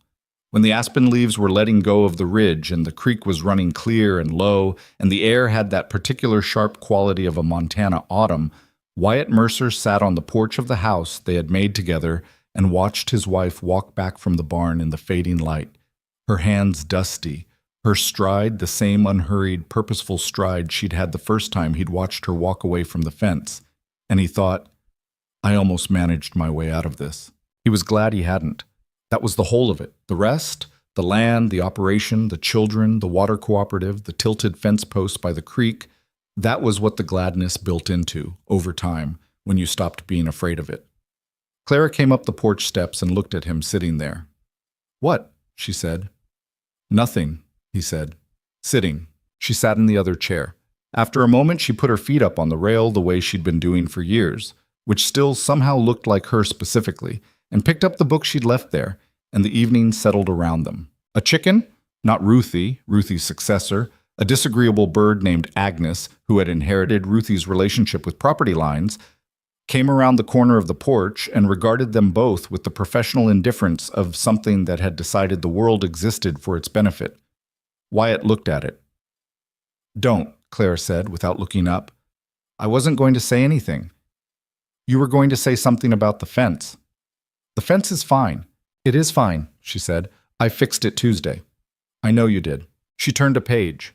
when the aspen leaves were letting go of the ridge and the creek was running clear and low, and the air had that particular sharp quality of a Montana autumn, Wyatt Mercer sat on the porch of the house they had made together and watched his wife walk back from the barn in the fading light, her hands dusty, her stride the same unhurried, purposeful stride she'd had the first time he'd watched her walk away from the fence. And he thought, I almost managed my way out of this. He was glad he hadn't. That was the whole of it. The rest, the land, the operation, the children, the water cooperative, the tilted fence post by the creek, that was what the gladness built into, over time, when you stopped being afraid of it. Clara came up the porch steps and looked at him sitting there. What? She said. Nothing, he said. Sitting. She sat in the other chair. After a moment, she put her feet up on the rail the way she'd been doing for years, which still somehow looked like her specifically, and picked up the book she'd left there, and the evening settled around them. A chicken, not Ruthie, Ruthie's successor, a disagreeable bird named Agnes, who had inherited Ruthie's relationship with property lines, came around the corner of the porch and regarded them both with the professional indifference of something that had decided the world existed for its benefit. Wyatt looked at it. Don't, Clara said, without looking up. I wasn't going to say anything. You were going to say something about the fence. The fence is fine. It is fine, she said. I fixed it Tuesday. I know you did. She turned a page.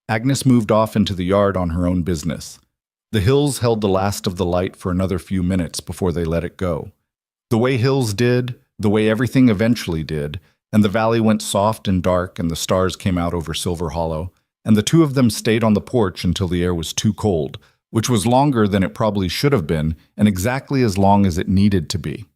Agnes moved off into the yard on her own business. The hills held the last of the light for another few minutes before they let it go. The way hills did, the way everything eventually did, and the valley went soft and dark and the stars came out over Silver Hollow, and the two of them stayed on the porch until the air was too cold, which was longer than it probably should have been and exactly as long as it needed to be.